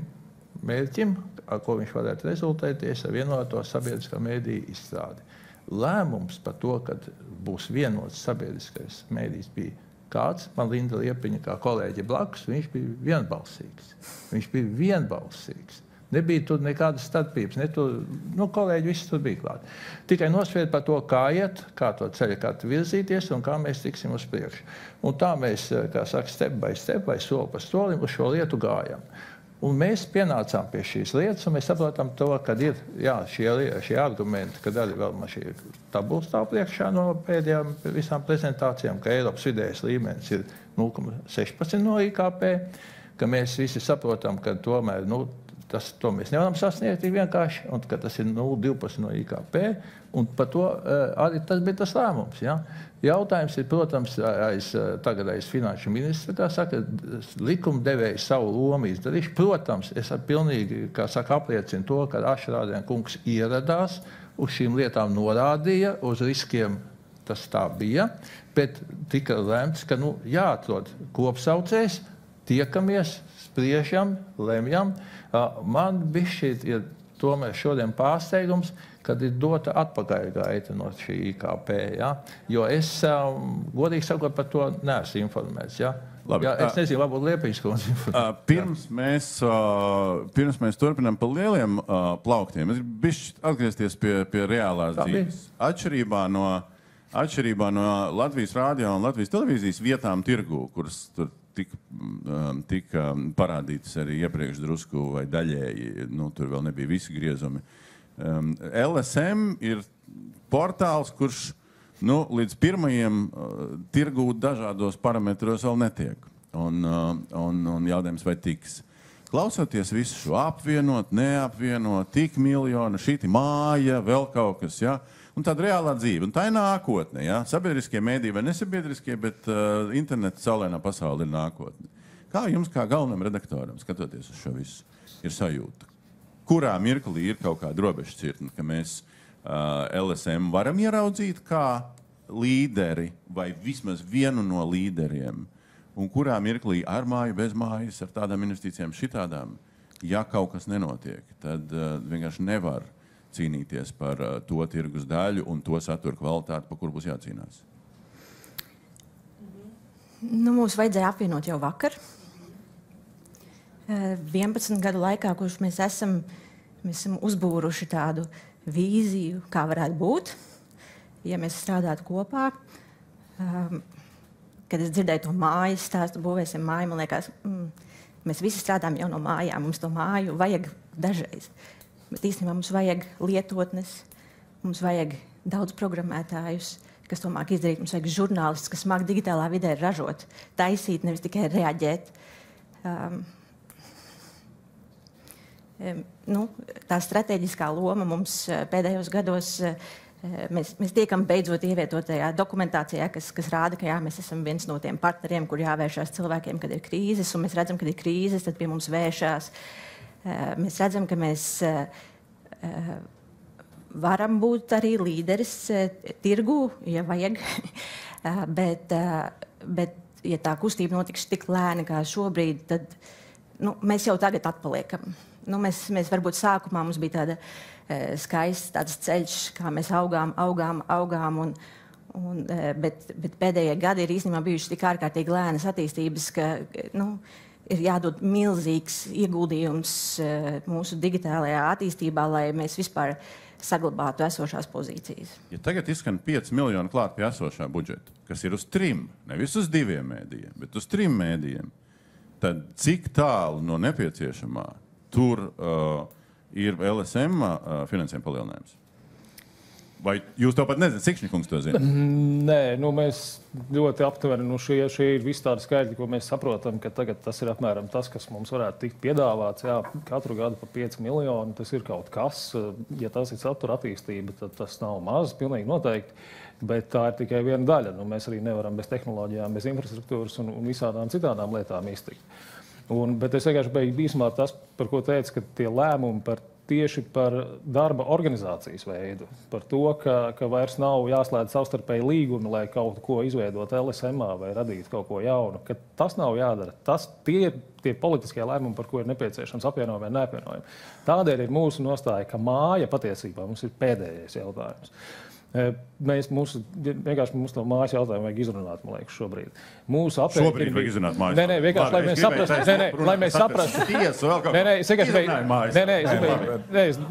Speaker 8: mērķim, ar ko viņš varētu rezultēties ar vienoto sabiedriskā mēdīja izstrādi. Lēmums par to, kad būs vienots sabiedriskais mēdījis, bija kāds, man Linda Liepiņa kā kolēģi blakus, viņš bija vienbalsīgs. Nebija tur nekādas starpības, kolēģi visi tur bija klāt. Tikai nospried par to, kā iet, kā to ceļakarti virzīties un kā mēs tiksim uz priekšu. Un tā mēs, kā saka, step by step, vai soli pa solim uz šo lietu gājam. Un mēs pienācām pie šīs lietas, un mēs saprotam to, ka ir šie argumenti, kad arī vēl man šī tabula stāv priekšā no pēdējām visām prezentācijām, ka Eiropas vidējais līmenis ir 0,16 no IKP, ka mēs visi saprotam, ka tomēr, to mēs nevaram sasniegt vienkārši, un ka tas ir 0,12 no IKP, un par to arī tas bija tas lēmums. Ja? Jautājums ir, protams, tagad aiz finanšu ministra, kā saka, likumdevēji savu lomu izdarījuši. Protams, es pilnīgi, kā saka, apliecinu to, ka Ašrādien kungs ieradās, uz šīm lietām norādīja, uz riskiem tas tā bija, bet tika lēmts, ka jāatrod kopsaucējs, tiekamies, spriežam, lemjam. Man bišķīt ir tomēr šodien pārsteigums, kad ir dota atpakaļ gaita no šī IKP. Ja? Jo es, godīgi sakot, par to neesmu informēts. Ja?
Speaker 1: Labi,
Speaker 8: es nezinu, varbūt Liepiņas kundze informēts.
Speaker 1: Pirms mēs turpinām par lieliem plauktiem, es gribu bišķi atgriezties pie reālās dzīves. Atšķirībā no Latvijas radio un Latvijas televīzijas vietām tirgū, kuras tur tika parādītas arī iepriekš drusku vai daļēji, tur vēl nebija visi griezumi. LSM ir portāls, kurš līdz pirmajiem tirgū dažādos parametros vēl netiek. Un jautājums, vai tiks. Klausoties visu šo apvienot, neapvienot, tik miljonu, šī māja, vēl kaut kas, ja? Un tāda reālā dzīve. Un tā ir nākotne. Ja? Sabiedriskie mēdīji vai nesabiedriskie, bet interneta saulēnā pasaule ir nākotne. Kā jums, kā galvenam redaktoram, skatoties uz šo visu, ir sajūta? Kurā mirklī ir kaut kāda robežšķirtne, ka mēs LSM varam ieraudzīt kā līderi vai vismaz vienu no līderiem? Un kurā mirklī ar māju, bez mājas, ar tādām investīcijām šitādām, ja kaut kas nenotiek, tad vienkārši nevar cīnīties par to tirgus daļu un to satura kvalitāti, par kur būs jācīnās?
Speaker 5: Mums vajadzēja apvienot jau vakar. 11 gadu laikā, kurš mēs esam uzbūruši tādu vīziju, kā varētu būt, ja mēs strādātu kopā. Kad es dzirdēju to mājas stāstu, būvēsim māju, man liekas, mēs visi strādājam jau no mājām, mums to māju vajag dažreiz. Bet īstenībā mums vajag lietotnes, mums vajag daudz programmētājus, kas to māk izdarīt. Mums vajag žurnālistus, kas māk digitālā vidē ražot, taisīt, nevis tikai reaģēt. tā strateģiskā loma mums pēdējos gados, mēs tiekam beidzot ievietotajā dokumentācijā, kas rāda, ka jā, mēs esam viens no tiem partneriem, kur jāvēršās cilvēkiem, kad ir krīzes, un mēs redzam, kad ir krīzes, tad pie mums vēršās. Mēs redzam, ka mēs varam būt arī līderis tirgu, ja vajag, bet ja tā kustība notiks tik lēni kā šobrīd, tad mēs jau tagad atpaliekam. Mēs varbūt sākumā mums bija tāda skaists tāds ceļš, kā mēs augām, bet pēdējie gadi ir īstenībā bijuši tik ārkārtīgi lēnas attīstības, ka ir jādod milzīgs ieguldījums mūsu digitālajā attīstībā, lai mēs vispār saglabātu esošās pozīcijas.
Speaker 1: Ja tagad izskan 5 miljoni klāt pie esošā budžeta, kas ir uz 3, nevis uz 2 mēdījiem, bet uz 3 mēdījiem, tad cik tālu no nepieciešamā tur ir LSM finansējuma palielinājums? Vai jūs to pat nezināt? Sikšņikungs to zina?
Speaker 2: Nē, mēs ļoti aptuveni, šie ir visi tādi skaitļi, ko mēs saprotam, ka tagad tas ir apmēram tas, kas mums varētu tikt piedāvāts. Jā, katru gadu pa 5 miljoni, tas ir kaut kas. Ja tas ir satura attīstība, tad tas nav maz, pilnīgi noteikti. Bet tā ir tikai viena daļa. Mēs arī nevaram bez tehnoloģijām, bez infrastruktūras un visādām citādām lietām iztikt. Bet es vienkārši beigšu īsumā tas, par ko teicu, ka tie lēmumi tieši par darba organizācijas veidu, par to, ka vairs nav jāslēdz savstarpēji līgumi, lai kaut ko izveidot LSM vai radītu kaut ko jaunu, ka tas nav jādara. Tie ir tie politiskie lēmumi, par ko ir nepieciešams apvienojumi vai neapvienojumi. Tādēļ ir mūsu nostāja, ka māja patiesībā mums ir pēdējais jautājums. Vienkārši mums to mājas jautājumu vajag izrunāt, man liekas, šobrīd.
Speaker 1: Šobrīd vajag izrunāt mājas.
Speaker 2: Nē, vienkārši, lai mēs saprastu.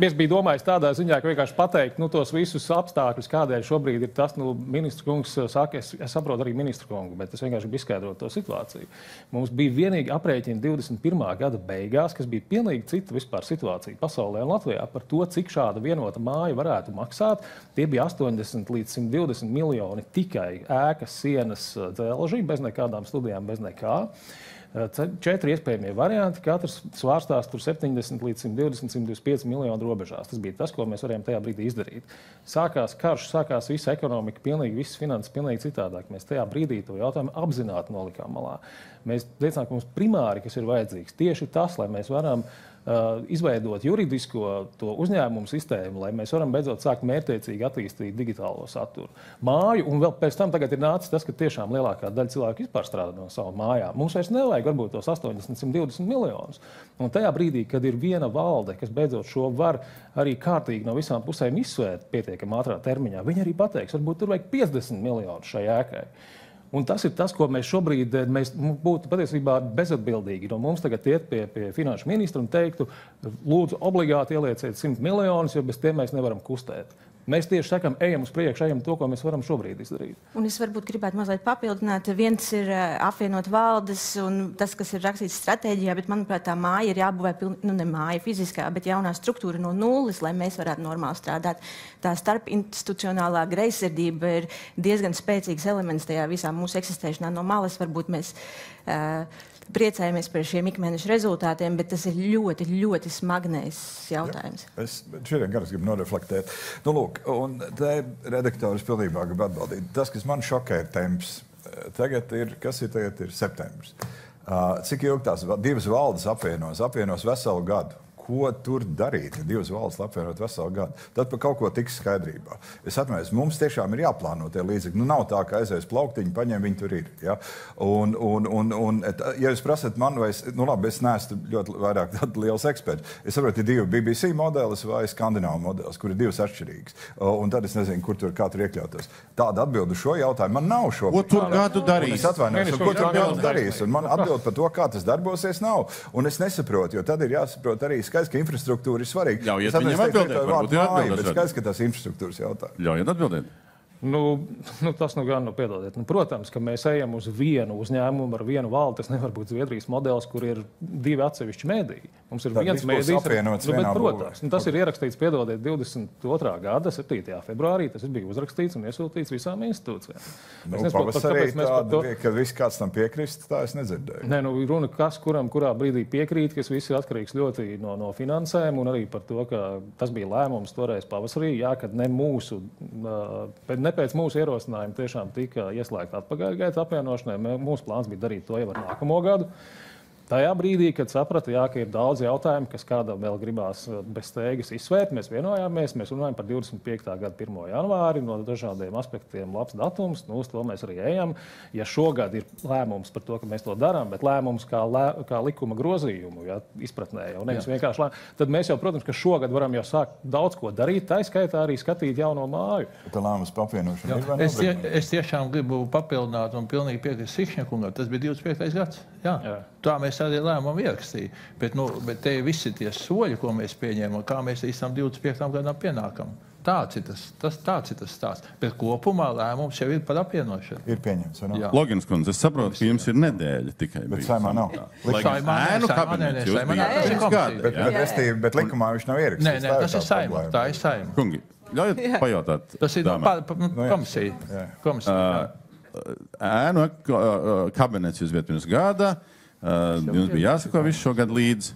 Speaker 2: Es biju domājis tādā ziņā, ka vienkārši pateikt tos visus apstākļus, kādēļ šobrīd ir tas, ministra kungs saka, es saprotu arī ministra kungu, bet es vienkārši gribu izskaidrot to situāciju. Mums bija vienīgi aprēķini 21. gada beigās, kas bija pilnīgi cita vispār situācija pasaulē un Latvijā par to, cik šāda vienota māja varētu maksāt. Tie bija 80 līdz 120 miljoni tikai ēkas, sienas, dzelži, bez nekādām studijām, bez nekā. 4 iespējamie varianti, katrs svārstās tur 70 līdz 120, 125 miljonu robežās. Tas bija tas, ko mēs varējām tajā brīdī izdarīt. Sākās karš, sākās visa ekonomika, pilnīgi visas finanses, pilnīgi citādāk. Mēs tajā brīdī to jautājumu apzināti nolikām malā. Mēs teicām, ka mums primāri, kas ir vajadzīgs, tieši tas, lai mēs varam izveidot juridisko to uzņēmumu sistēmu, lai mēs varam beidzot sākt mērķtiecīgi attīstīt digitālo saturu. Māju, un vēl pēc tam tagad ir nācis tas, ka tiešām lielākā daļa cilvēku vispār strādā no savām mājām. Mums vairs nevajag varbūt tos 80, 120 miljonus. Un tajā brīdī, kad ir viena valde, kas beidzot šo var arī kārtīgi no visām pusēm izsvērt pietiekami ātrā termiņā, viņi arī pateiks, varbūt tur vajag 50 miljonus šai ēkai. Un tas ir tas, ko mēs šobrīd būtu patiesībā bezatbildīgi. No mums tagad iet pie finanšu ministra un teiktu, lūdzu, obligāti ielieciet 100 miljonus, jo bez tiem mēs nevaram kustēt. Mēs tieši sakam, ejam uz priekšu, ejam to, ko mēs varam šobrīd izdarīt.
Speaker 5: Un es varbūt gribētu mazliet papildināt. Viens ir apvienot valdes un tas, kas ir rakstīts stratēģijā, bet, manuprāt, tā māja ir jābūvē ne māja fiziskā, bet jaunā struktūra no nulles, lai mēs varētu normāli strādāt. Tā starpinstitucionālā greizsirdība ir diezgan spēcīgs elements tajā visā mūsu eksistēšanā. No malas varbūt mēs priecājamies par šiem ikmēneša rezultātiem, bet tas ir ļoti, ļoti smagnējs jautājums.
Speaker 7: Es šodien gan gribu noreflektēt. Lūk, un te redaktoris pilnībā grib atbaldīt. Tas, kas man šokē, ir temps. Tagad ir, kas ir tagad? Ir septembris. Cik ilgi tās divas valdes apvienos veselu gadu? Ko tur darīt, ja divas valsts apvienot veselu gadu? Tad par kaut ko tiks skaidrībā. Es atmēs, mums tiešām ir jāplāno tie līdzekļi. Nav tā, ka aizies plauktiņi, paņem, viņi tur ir. Ja? Ja jūs prasat man, vai es neesmu ļoti vairāk liels eksperts. Es saprotu, ir divi BBC modelis vai Skandināvu modelis, kur ir divas atšķirīgas. Un tad es nezinu, kā tur iekļautos. Tāda atbildu šo jautājumu man nav šobrīd.
Speaker 1: Ko tur gadu darīs?
Speaker 7: Es atvainojos, ko tur gadu darīs? Un man atbild par to, kā tas darbosies, nav. Un es nesaprotu, jo tad ir jāsaprot arī skaidrs, ka infrastruktūra ir svarīga.
Speaker 1: Ļaujiet viņam atbildēt, varbūt ir atbildēt.
Speaker 7: Bet skaidrs, ka tas infrastruktūras jautājums.
Speaker 1: Ļaujiet atbildēt.
Speaker 2: Tas gan piedodiet. Protams, ka mēs ejam uz vienu uzņēmumu ar vienu valdi. Tas nevar būt Zviedrijas modelis, kur ir divi atsevišķi mēdīji. Mums ir
Speaker 7: Tad
Speaker 2: viens
Speaker 7: viss būs
Speaker 2: mēdījis,
Speaker 7: apvienots vienā
Speaker 2: protams, tas ir ierakstīts, piedodiet, 22. gada 7. februārī, tas bija uzrakstīts un iesūtīts visām institūcijām.
Speaker 7: Pavasarī tāda, kad viss kāds tam piekrist, tā es nedzirdēju.
Speaker 2: Nē, runa, kas kuram, kurā brīdī piekrīt, kas viss ir atkarīgs ļoti no finansēm un arī par to, ka tas bija lēmums toreiz pavasarī, kad ne pēc mūsu ierosinājuma tiešām tika ieslēgta atpakaļgaita apvienošanai. Mūsu plāns bija darīt to jau ar nākamo gadu. Tajā brīdī, kad saprata, ka ir daudz jautājumu, kas kādam vēl gribās bez steigas izsvērt, mēs vienojāmies, mēs runājam par 25. gada 1. janvāri, no dažādiem aspektiem labs datums, uz to mēs arī ejam. Ja šogad ir lēmums par to, ka mēs to darām, bet lēmums kā likuma grozījumu, izpratnē jau nevis vienkārši lēmums, tad mēs jau, protams, ka šogad varam jau sākt daudz ko darīt, tā skaitā arī skatīt jauno māju.
Speaker 7: Tā lēmums pa apvienošanu ir vai nav?
Speaker 8: Es tiešām gribu papildināt un pilnīgi piekrist Sikšņakungam, tas bija 25. gads. Jā. Tā mēs arī lēmumu ierakstīja. Bet te visi tie soļi, ko mēs pieņēmām, kā mēs līdz tam 25. gadam pienākam. Tāds ir tas stāsts. Bet kopumā lēmums jau ir par apvienošanu.
Speaker 7: Ir pieņemts, vai nav?
Speaker 1: Logins kundze, es saprotu, ka jums ir nedēļa tikai.
Speaker 7: Bet saimā nav.
Speaker 1: Ēnu kabinets jūs bijāt.
Speaker 7: Bet likumā viņš nav ierakstīts.
Speaker 8: Nē, tas ir saimā. Tā ir saimā.
Speaker 1: Kungi, ļaujiet pajautāt.
Speaker 8: Tas ir komisija.
Speaker 1: Ēnu kabinets jūs bijat pirms gada. Jums bija jāsako visu šo gadu līdzi.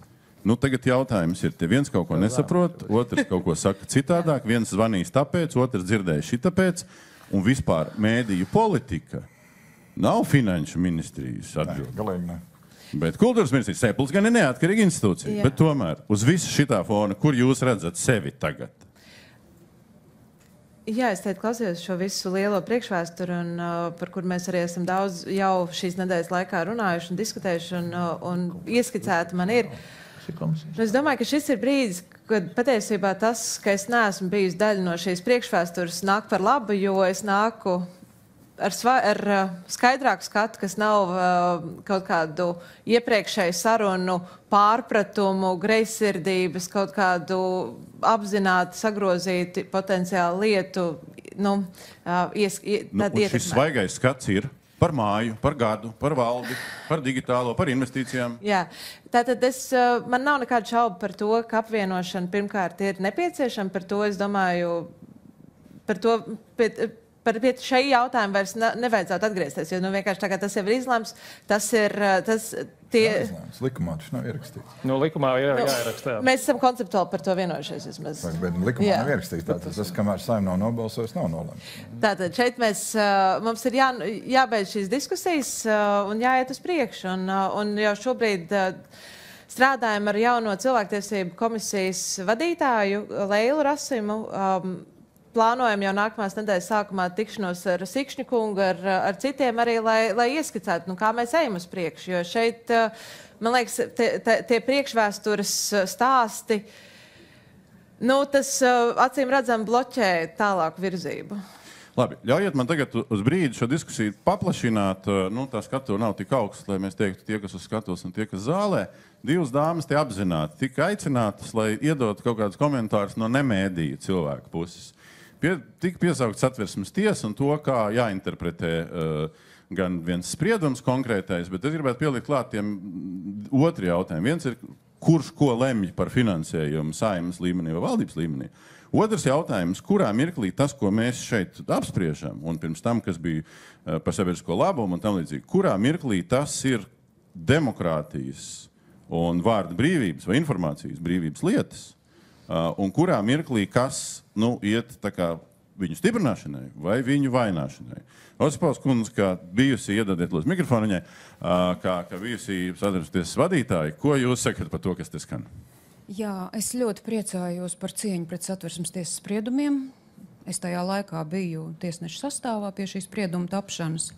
Speaker 1: Tagad jautājums ir, te viens kaut ko nesaprot, otrs kaut ko saka citādāk, viens zvanīs tāpēc, otrs dzirdēja šitāpēc, un vispār mēdīju politika nav finanšu ministrijas atbilde.
Speaker 7: Galīgi ne.
Speaker 1: Bet kultūras ministrijas Sepls gan ir neatkarīga institūcija, bet tomēr uz visu šitā fona, kur jūs redzat sevi tagad?
Speaker 6: Jā, es teicu, klausījos šo visu lielo priekšvēsturi, par kur mēs arī esam daudz jau šīs nedēļas laikā runājuši un diskutējuši, un ieskicēti man ir. Es domāju, ka šis ir brīdis, kad patiesībā tas, ka es neesmu bijusi daļa no šīs priekšvēstures, nāk par labu, jo es nāku ar skaidrāku skatu, kas nav kaut kādu iepriekšēju sarunu, pārpratumu, greizsirdības, kaut kādu apzināti sagrozīti potenciālu lietu.
Speaker 1: Šis svaigais skats ir par māju, par gadu, par valdi, par digitālo, par investīcijām.
Speaker 6: Jā, tātad man nav nekādu šaubu par to, ka apvienošana pirmkārt ir nepieciešama. Par to es domāju, par šai jautājumu vairs nevajadzētu atgriezties, jo vienkārši tā kā tas jau ir izlemts, tas ir...
Speaker 7: Likumā tas nav ierakstīts.
Speaker 2: Likumā jāierakstā.
Speaker 6: Mēs esam konceptuāli par to vienojušies vismaz.
Speaker 7: Bet likumā nav ierakstīts. Tas, kamēr Saeima nav nobalsojis, nav nolēmts.
Speaker 6: Tātad šeit mums ir jābeidz šīs diskusijas un jāiet uz priekšu. Un jau šobrīd strādājam ar jauno cilvēktiesību komisijas vadītāju Leilu Rasimu. Plānojam jau nākamās nedēļas sākumā tikšanos ar Sikšņu kungu, ar citiem arī, lai ieskicētu, kā mēs ejam uz priekšu. Jo šeit, man liekas, tie priekšvēstures stāsti, tas acīm redzam bloķē tālāku virzību.
Speaker 1: Labi, ļaujiet man tagad uz brīdi šo diskusiju paplašināt. Tā skatu nav tik augsts, lai mēs teiktu tie, kas uz skatuves un tie, kas zālē. Divas dāmas te apzināti tika aicinātas, lai iedotu kaut kādus komentārus no nemēdīju cilvēku puses. Tika piesaukts Satversmes tiesa un to, kā jāinterpretē gan viens spriedums konkrētais, bet es gribētu pielikt klāt tiem otru jautājumu. Viens ir, kurš ko lemj par finansējumu Saeimas līmenī vai valdības līmenī. Otrs jautājums, kurā mirklī tas, ko mēs šeit apspriežam, un pirms tam, kas bija par sabiedrisko labumu un tam līdzīgi, kurā mirklī tas ir demokrātijas un vārda brīvības vai informācijas brīvības lietas, un kurā mirklī kas iet viņu stiprināšanai vai viņu vaināšanai. Osipaus kundze, kā bijusi, iedodiet lūdzu mikrofonu viņai, kā bijusi Satversmes tiesas vadītāji, ko jūs sakat par to, kas te skan?
Speaker 9: Jā, es ļoti priecājos par cieņu pret Satversmes tiesas spriedumiem. Es tajā laikā biju tiesneša sastāvā pie šīs sprieduma tapšanas,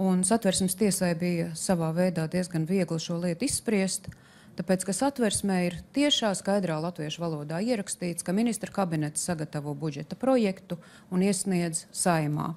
Speaker 9: un Satversmes tiesai bija savā veidā diezgan viegli šo lietu izspriest. Tāpēc, ka Satversmē ir tiešā skaidrā latviešu valodā ierakstīts, ka ministra kabinets sagatavo budžeta projektu un iesniedz Saeimā.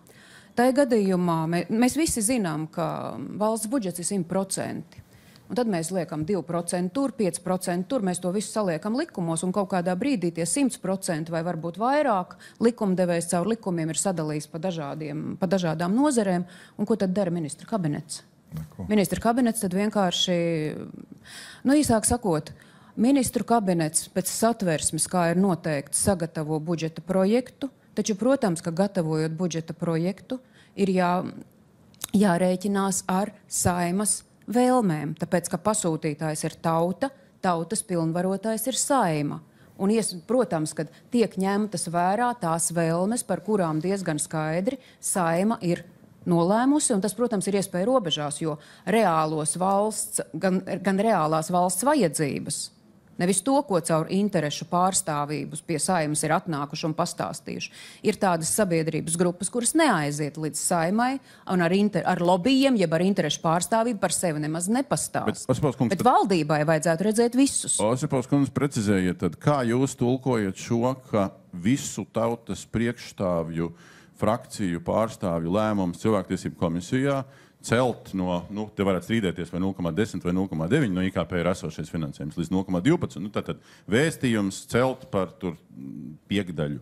Speaker 9: Tajā gadījumā mēs visi zinām, ka valsts budžets ir 100%. Un tad mēs liekam 2% tur, 5% tur, mēs to visu saliekam likumos, un kaut kādā brīdī tie 100% vai varbūt vairāk likumdevējs caur likumiem ir sadalījis pa dažādām nozerēm. Un ko tad dara ministra kabinets? Ministra kabinets tad vienkārši, īsāk sakot, Ministru kabinets pēc satversmes, kā ir noteikts, sagatavo budžeta projektu, taču, protams, ka gatavojot budžeta projektu, ir jārēķinās ar Saimas vēlmēm, tāpēc, ka pasūtītājs ir tauta, tautas pilnvarotājs ir Saima. Un, protams, ka tiek ņemtas vērā tās vēlmes, par kurām diezgan skaidri Saima ir nolēmusi, un tas, protams, ir iespēja robežās, jo gan reālās valsts vajadzības, nevis to, ko caur interešu pārstāvības pie Saimas ir atnākuši un pastāstījuši. Ir tādas sabiedrības grupas, kuras neaiziet līdz Saimai un ar lobbyiem, jeb ar interešu pārstāvību par sevi nemaz nepastāst. Bet valdībai vajadzētu redzēt visus.
Speaker 1: Osipovs kundze, precizējiet, tad kā jūs tulkojat šo, ka visu tautas priekšstāvju frakciju pārstāvju lēmums cilvēktiesību komisijā celt no, te varētu strīdēties vai 0,10 vai 0,9 no IKP ir esošais finansējums līdz 0,12. Tātad vēstījums celt par tur piekdaļu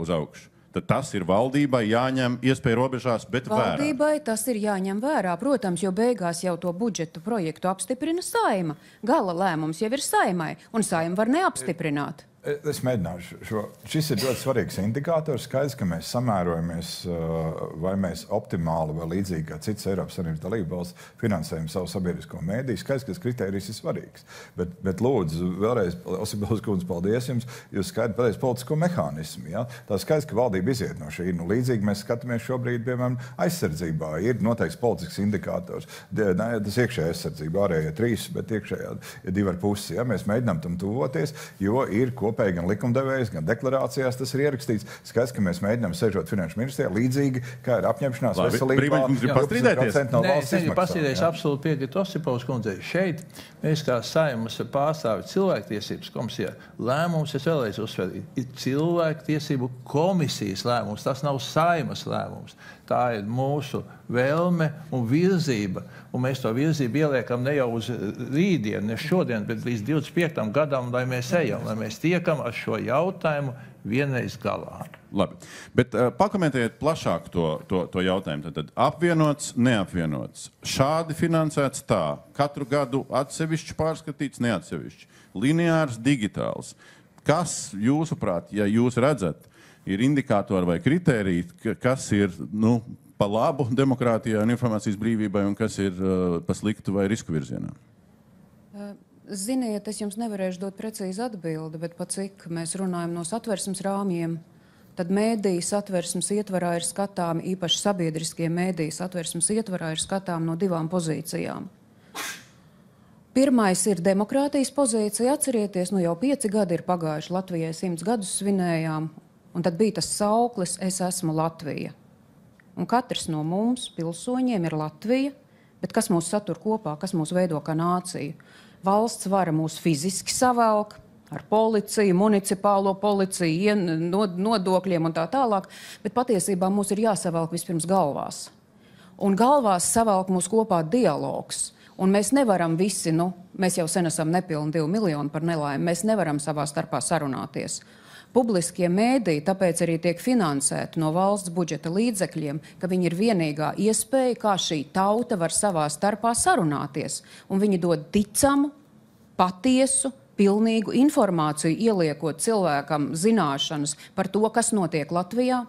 Speaker 1: uz augšu. Tad tas ir valdībai jāņem iespēja robežās, bet vērā.
Speaker 9: Valdībai tas ir jāņem vērā, protams, jo beigās jau to budžetu projektu apstiprina Saima. Gala lēmums jau ir Saimai, un Saima var neapstiprināt.
Speaker 7: Es mēģināšu šo. Šis ir ļoti svarīgs indikators. Skaidrs, ka mēs samērojamies, vai mēs optimāli vai līdzīgi kā citas Eiropas Savienības dalībvalstis finansējam savu sabiedrisko mēdīju. Skaidrs, ka tas kriterijs ir svarīgs. Bet lūdzu, vēlreiz, Osipovs kundze, paldies jums. Jūs skaidri pateicat politisko mehānismu. Ja? Tā skaidrs, ka valdība iziet no šī. Līdzīgi mēs skatāmies šobrīd, piemēram, aizsardzībā. Ir noteikts politisks indikators. Tas iekšējā aizsardzība, ārējie 3, bet iekšējā 2,5. Ja? Mēs mēģinām tam tuvoties, jo ir kopēji gan likumdevējs, gan deklarācijās tas ir ierakstīts. Skaidrs, ka mēs mēģinām sežot finanšu ministrijā līdzīgi, kā ir apņemšanās veselībā.
Speaker 8: Pastrīdēs absolūti piekrīt Osipovs kundzei. Šeit mēs kā Saimas pārstāvi cilvēktiesības komisijā lēmums, es vēlreiz uzsveru, ir cilvēktiesību komisijas lēmums. Tas nav Saimas lēmums. Tā ir mūsu vēlme un virzība. Un mēs to virzību ieliekam ne jau uz rītdienu, ne šodien, bet līdz 25. gadam, lai mēs ejam, lai mēs tiekam ar šo jautājumu vienreiz galā.
Speaker 1: Labi, bet pakomentējiet plašāk to jautājumu. Tad apvienots, neapvienots. Šādi finansēts tā. Katru gadu atsevišķi pārskatīts, neatsevišķi. Lineārs, digitāls. Kas, jūsuprāt, ja jūs redzat, ir indikātori vai kritēriji, kas ir pa labu demokrātijai un informācijas brīvībai un kas ir pa sliktu vai risku virzienā?
Speaker 9: Ziniet, es jums nevarēšu dot precīzi atbildi, bet pat cik mēs runājam no satversmes rāmjiem, tad mēdīju satversmes ietvarā ir skatām, īpaši sabiedriskie mēdīju satversmes ietvarā ir skatām no 2 pozīcijām. Pirmais ir demokrātijas pozīcija. Atcerieties, jau 5 gadi ir pagājuši Latvijai, 100 gadus svinējām, un tad bija tas sauklis "Es esmu Latvija". Un katrs no mums, pilsoņiem, ir Latvija, bet kas mūs satur kopā, kas mūs veido kā nāciju? Valsts vara mūs fiziski savelk ar policiju, municipālo policiju, nodokļiem un tā tālāk, bet patiesībā mūs ir jāsavelk vispirms galvās. Un galvās savelk mūs kopā dialogs. Un mēs nevaram visi, mēs jau sen esam nepilni 2 miljoni par nelaimi, mēs nevaram savā starpā sarunāties. Publiskie mēdīji tāpēc arī tiek finansēti no valsts budžeta līdzekļiem, ka viņi ir vienīgā iespēja, kā šī tauta var savā starpā sarunāties. Un viņi dod ticamu, patiesu, pilnīgu informāciju, ieliekot cilvēkam zināšanas par to, kas notiek Latvijā,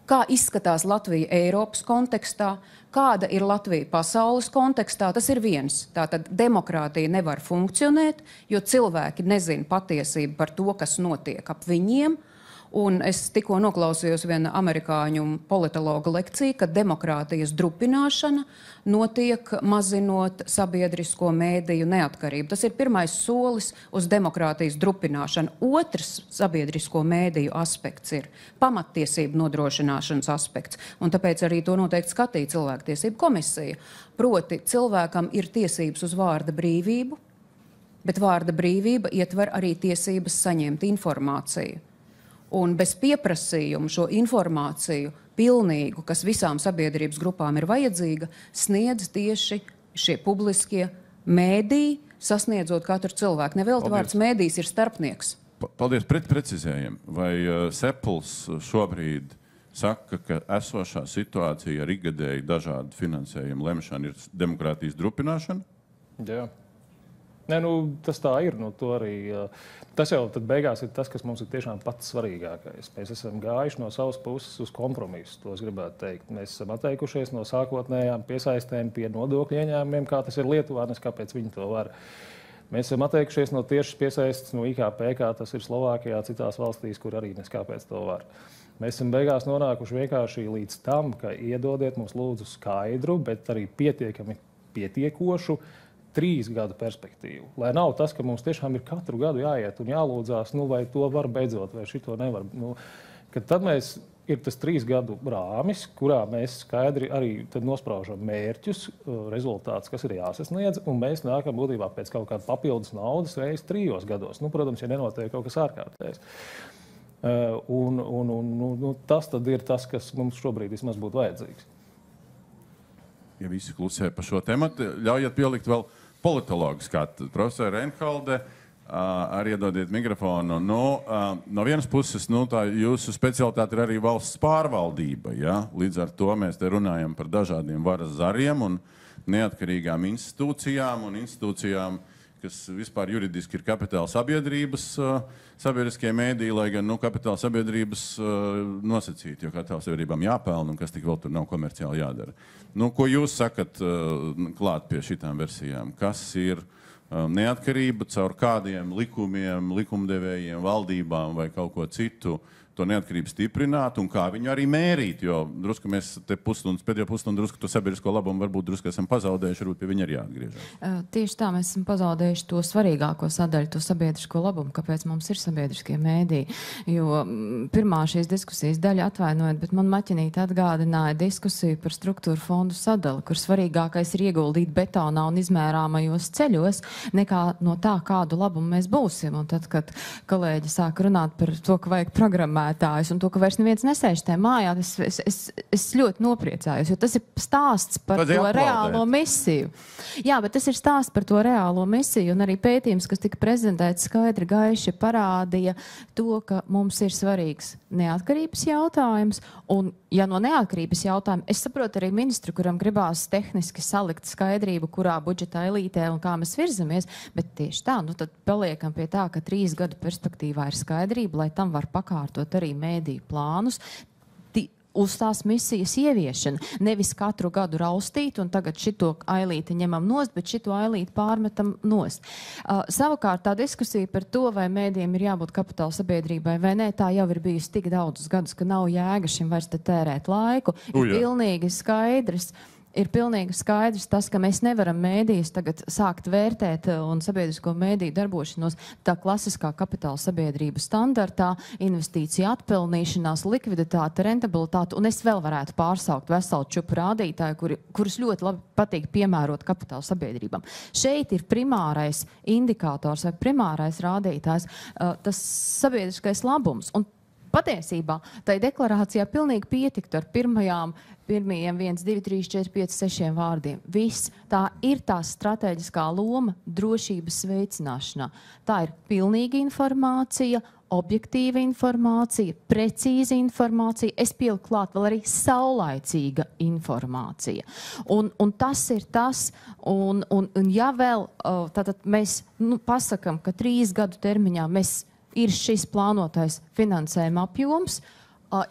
Speaker 9: kā izskatās Latvija Eiropas kontekstā, kāda ir Latvija pasaules kontekstā. Tas ir viens. Tātad demokrātija nevar funkcionēt, jo cilvēki nezina patiesību par to, kas notiek ap viņiem. Un es tikko noklausījos viena amerikāņu politologa lekciju, ka demokrātijas drupināšana notiek mazinot sabiedrisko mēdīju neatkarību. Tas ir pirmais solis uz demokrātijas drupināšanu. Otrs sabiedrisko mēdīju aspekts ir pamattiesību nodrošināšanas aspekts. Un tāpēc arī to noteikti skatīja cilvēktiesību komisija. Proti, cilvēkam ir tiesības uz vārda brīvību, bet vārda brīvība ietver arī tiesības saņemt informāciju. Un bez pieprasījuma šo informāciju pilnīgu, kas visām sabiedrības grupām ir vajadzīga, sniedz tieši šie publiskie mēdīji, sasniedzot katru cilvēku. Nevelti vārds mēdījis ir starpnieks.
Speaker 1: Paldies, precizējam. Vai Sepls šobrīd saka, ka esošā situācija ar ikgadēju dažādu finansējumu lemšanu ir demokrātijas drupināšana?
Speaker 2: Jā. Nē, tas tā ir. Tas jau beigās ir tas, kas mums ir tiešām pats svarīgākais. Mēs esam gājuši no savas puses uz kompromisu, to es gribētu teikt. Mēs esam atteikušies no sākotnējām piesaistēm pie nodokļu ieņēmumiem, kā tas ir Lietuvā, kāpēc viņi to var. Mēs esam atteikušies no tiešas piesaistes no IKP, kā tas ir Slovākijā, citās valstīs, kur arī kāpēc to var. Mēs esam beigās nonākuši vienkārši līdz tam, ka iedodiet mums lūdzu skaidru, bet arī pietiekami pietiekošu 3 gadu perspektīvu. Lai nav tas, ka mums tiešām ir katru gadu jāiet un jālūdzās, vai to var beidzot, vai šito nevar. Tad mēs ir tas 3 gadu rāmis, kurā mēs skaidri arī nospraužam mērķus, rezultātus, kas ir jāsasniedz, un mēs nākam būtībā pēc kaut kāda papildus naudas reizes 3 gados. Protams, ja nenotiek kaut kas ārkārtējs. Tas tad ir tas, kas mums šobrīd vismaz būtu vajadzīgs.
Speaker 1: Ja visi klusē par šo tematu, ļaujiet pielikt vēl politologu skatu. Profesor Reinhalde, arī iedodiet mikrofonu. No vienas puses, tā jūsu specialitāte ir arī valsts pārvaldība. Ja? Līdz ar to mēs te runājam par dažādiem varas zariem un neatkarīgām institūcijām, kas vispār juridiski ir kapitāla sabiedrības, sabiedriskie mēdī, lai gan kapitāla sabiedrības nosacīti, jo kapitāla sabiedrībām jāpelna un kas tik vēl tur nav komerciāli jādara. Ko jūs sakat klāt pie šitām versijām? Kas ir neatkarība caur kādiem likumiem, likumdevējiem, valdībām vai kaut ko citu? To neatkarību stiprināt un kā viņu arī mērīt, jo drusku mēs te pēdējo pusstundu drusku to sabiedrisko labumu varbūt drusku esam pazaudējuši, varbūt pie viņa arī jāatgriežas.
Speaker 10: Tieši tā, mēs esam pazaudējuši to svarīgāko sadaļu, to sabiedrisko labumu, kāpēc mums ir sabiedriskie mēdīji. Jo pirmā šīs diskusijas daļa, atvainojiet, bet man maķinīti atgādināja diskusiju par struktūru fondu sadali, kur svarīgākais ir ieguldīt betonā un izmērāmajos ceļos, nekā no tā, kādu labumu mēs būsim. Un tad, kad kolēģi sāk runāt par to, ka vajag programmēt un to, ka vairs neviens nesēž tajā mājā, es ļoti nopriecājos, jo tas ir stāsts par to reālo misiju. Jā, bet tas ir stāsts par to reālo misiju, un arī pētījums, kas tika prezentēts skaidri gaiši, parādīja to, ka mums ir svarīgs neatkarības jautājums, un ja no neatkarības jautājuma, es saprotu arī ministru, kuram gribās tehniski salikt skaidrību, kurā budžeta elītē un kā mēs virzamies, bet tieši tā, tad paliekam pie tā, ka 3 gadu perspektīvā ir skaidrība, lai tam var pakārtot arī mēdīju plānus uz tās misijas ieviešana. Nevis katru gadu raustīt un tagad šito ailīti ņemam nost, bet šito ailīti pārmetam nost. Savukārt tā diskusija par to, vai mēdījiem ir jābūt kapitāla sabiedrībai vai nē, tā jau ir bijusi tik daudzus gadus, ka nav jēga šim vairs te tērēt laiku. Ir pilnīgi skaidrs tas, ka mēs nevaram mēdījus tagad sākt vērtēt un sabiedrisko mēdīju darbošanos tā klasiskā kapitāla sabiedrība standartā, investīcija atpelnīšanās, likviditāte, rentabilitāte, un es vēl varētu pārsaukt veselu čupu rādītāju, kurus ļoti labi patīk piemērot kapitāla sabiedrībām. Šeit ir primārais indikators vai primārais rādītājs, tas sabiedriskais labums. Un patiesībā tai deklarācijā pilnīgi pietiktu ar pirmajiem 1, 2, 3, 4, 5, 6 vārdiem. Viss. Tā ir tā strateģiskā loma drošības veicināšanā. Tā ir pilnīga informācija, objektīva informācija, precīza informācija, es pieliku klāt vēl arī saulaicīga informācija. Un tas ir tas, un ja vēl tātad mēs pasakam, ka 3 gadu termiņā ir šis plānotais finansējuma apjoms.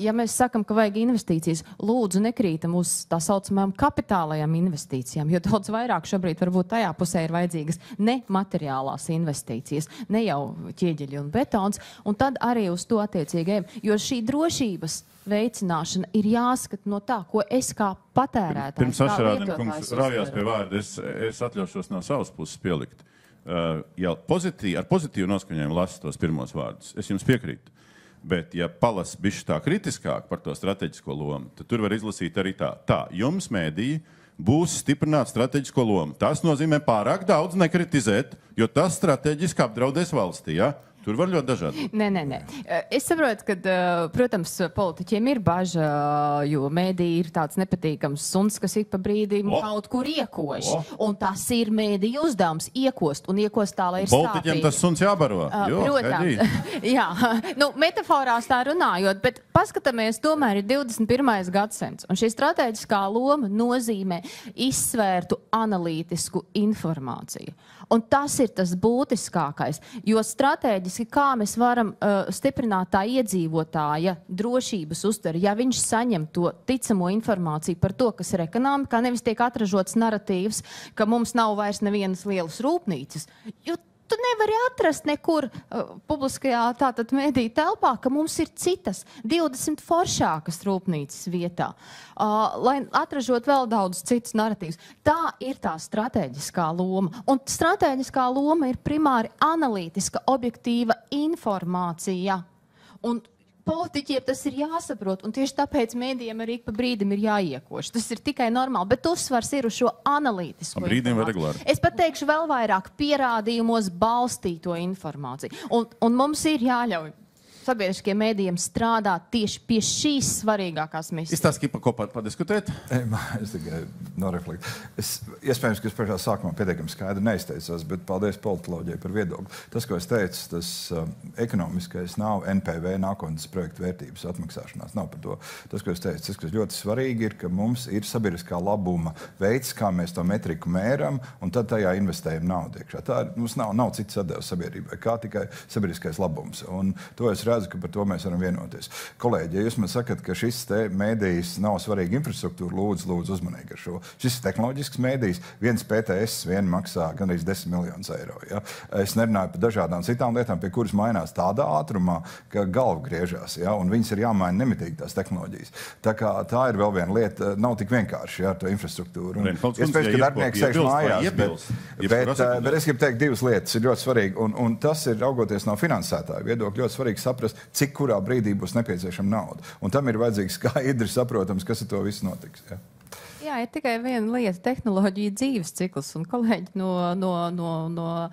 Speaker 10: Ja mēs sakam, ka vajag investīcijas, lūdzu nekrītam uz tā saucamajām kapitālajām investīcijām, jo daudz vairāk šobrīd varbūt tajā pusē ir vajadzīgas ne materiālās investīcijas, ne jau ķieģeļi un betons, un tad arī uz to attiecīgajiem, jo šī drošības veicināšana ir jāskat no tā, ko es kā patērētājs.
Speaker 1: Pirms Ašarādiem kungs rājās pie vārda, es atļaušos no savas puses pielikt. Ja ar pozitīvu noskaņojumu lasu tos pirmos vārdus, es jums piekrītu. Bet, ja palasa bišķi tā kritiskāk par to strateģisko lomu, tad tur var izlasīt arī tā. Jums mēdīji būs stiprināt strateģisko lomu. Tas nozīmē pārāk daudz nekritizēt, jo tas strateģiski apdraudēs valstī. Ja? Tur var ļoti dažādi.
Speaker 10: Nē. Es saprotu, ka, protams, politiķiem ir baža, jo mēdī ir tāds nepatīkams suns, kas ik pa brīdim kaut kur iekož. Un tas ir mēdīju uzdevums iekost, un iekost tā, lai ir sāpīgi.
Speaker 1: Politiķiem tas suns jābaro.
Speaker 10: Protams. Jā, metaforās tā runājot, bet paskatāmies, tomēr ir 21. gadsimts, un šī strateģiskā loma nozīmē izsvērtu analītisku informāciju. Un tas ir tas būtiskākais, jo strateģiski, kā mēs varam stiprināt tā iedzīvotāja drošības uztveri, ja viņš saņem to ticamo informāciju par to, kas ir ekonomikā, nevis tiek atražots naratīvs, ka mums nav vairs nevienas lielas rūpnīcas, jo tu nevari atrast nekur publiskajā tātad mediju telpā, ka mums ir citas 20 foršākas rūpnīcas vietā, lai atražot vēl daudz citus naratīvus. Tā ir tā strateģiskā loma. Un strateģiskā loma ir primāri analītiska, objektīva informācija. Un politiķiem tas ir jāsaprot, un tieši tāpēc mēdījiem arī pa brīdim ir jāiekoš. Tas ir tikai normāli, bet uzsvars ir uz šo analītisko
Speaker 1: informāciju.
Speaker 10: Es pat teikšu vēl vairāk pierādījumos balstīto informāciju. Un mums ir jāļauj sabiedriskiem mēdījiem strādāt tieši pie šīs svarīgākās misijas.
Speaker 1: Es tās gribu kopā padiskutēt?
Speaker 7: Es tikai noreflektu. Iespējams, ka es pašā sākumā pietiekami skaidri neizteicos, bet paldies politoloģijai par viedokli. Tas, ko es teicu, tas ekonomiskais nav NPV nākotnes projektu vērtības atmaksāšanās. Nav par to. Tas, ko es teicu, tas, kas ļoti svarīgi ir, ka mums ir sabiedriskā labuma veids, kā mēs to metriku mēram, un tad tajā investējam naudu iekšā. Tā mums nav cits atdevs sabiedrībai, kā tikai sabiedriskais labums. Un to es redzu, ka par to mēs varam vienoties. Kolēģi, ja jūs man sakat, ka šis te mēdījis nav svarīga infrastruktūra, lūdzu uzmanīgi ar šo. Šis ir tehnoloģisks mēdījis. Viens PTS vien maksā gandrīz 10 miljonus eiro. Ja? Es nerunāju par dažādām citām lietām, pie kuras mainās tādā ātrumā, ka galva griežās. Ja? Un viņas ir jāmaina nemitīgi tās tehnoloģijas. Tā kā tā ir vēl viena lieta, nav tik vienkārši ar to infrastruktūru. Iespējams, ka darbinieki sēž mājās, bet es gribu teikt divas lietas, ir ļoti svarīgi. Un tas ir, raugoties no finansētāju viedokļa, ļoti svarīgi saprast, cik kurā brīdī būs nepieciešama nauda. Un tam ir vajadzīgs skaidri saprotams, kas ar to viss notiks. Ja?
Speaker 10: Jā, ir tikai viena lieta - tehnoloģija dzīves cikls. Un kolēģi no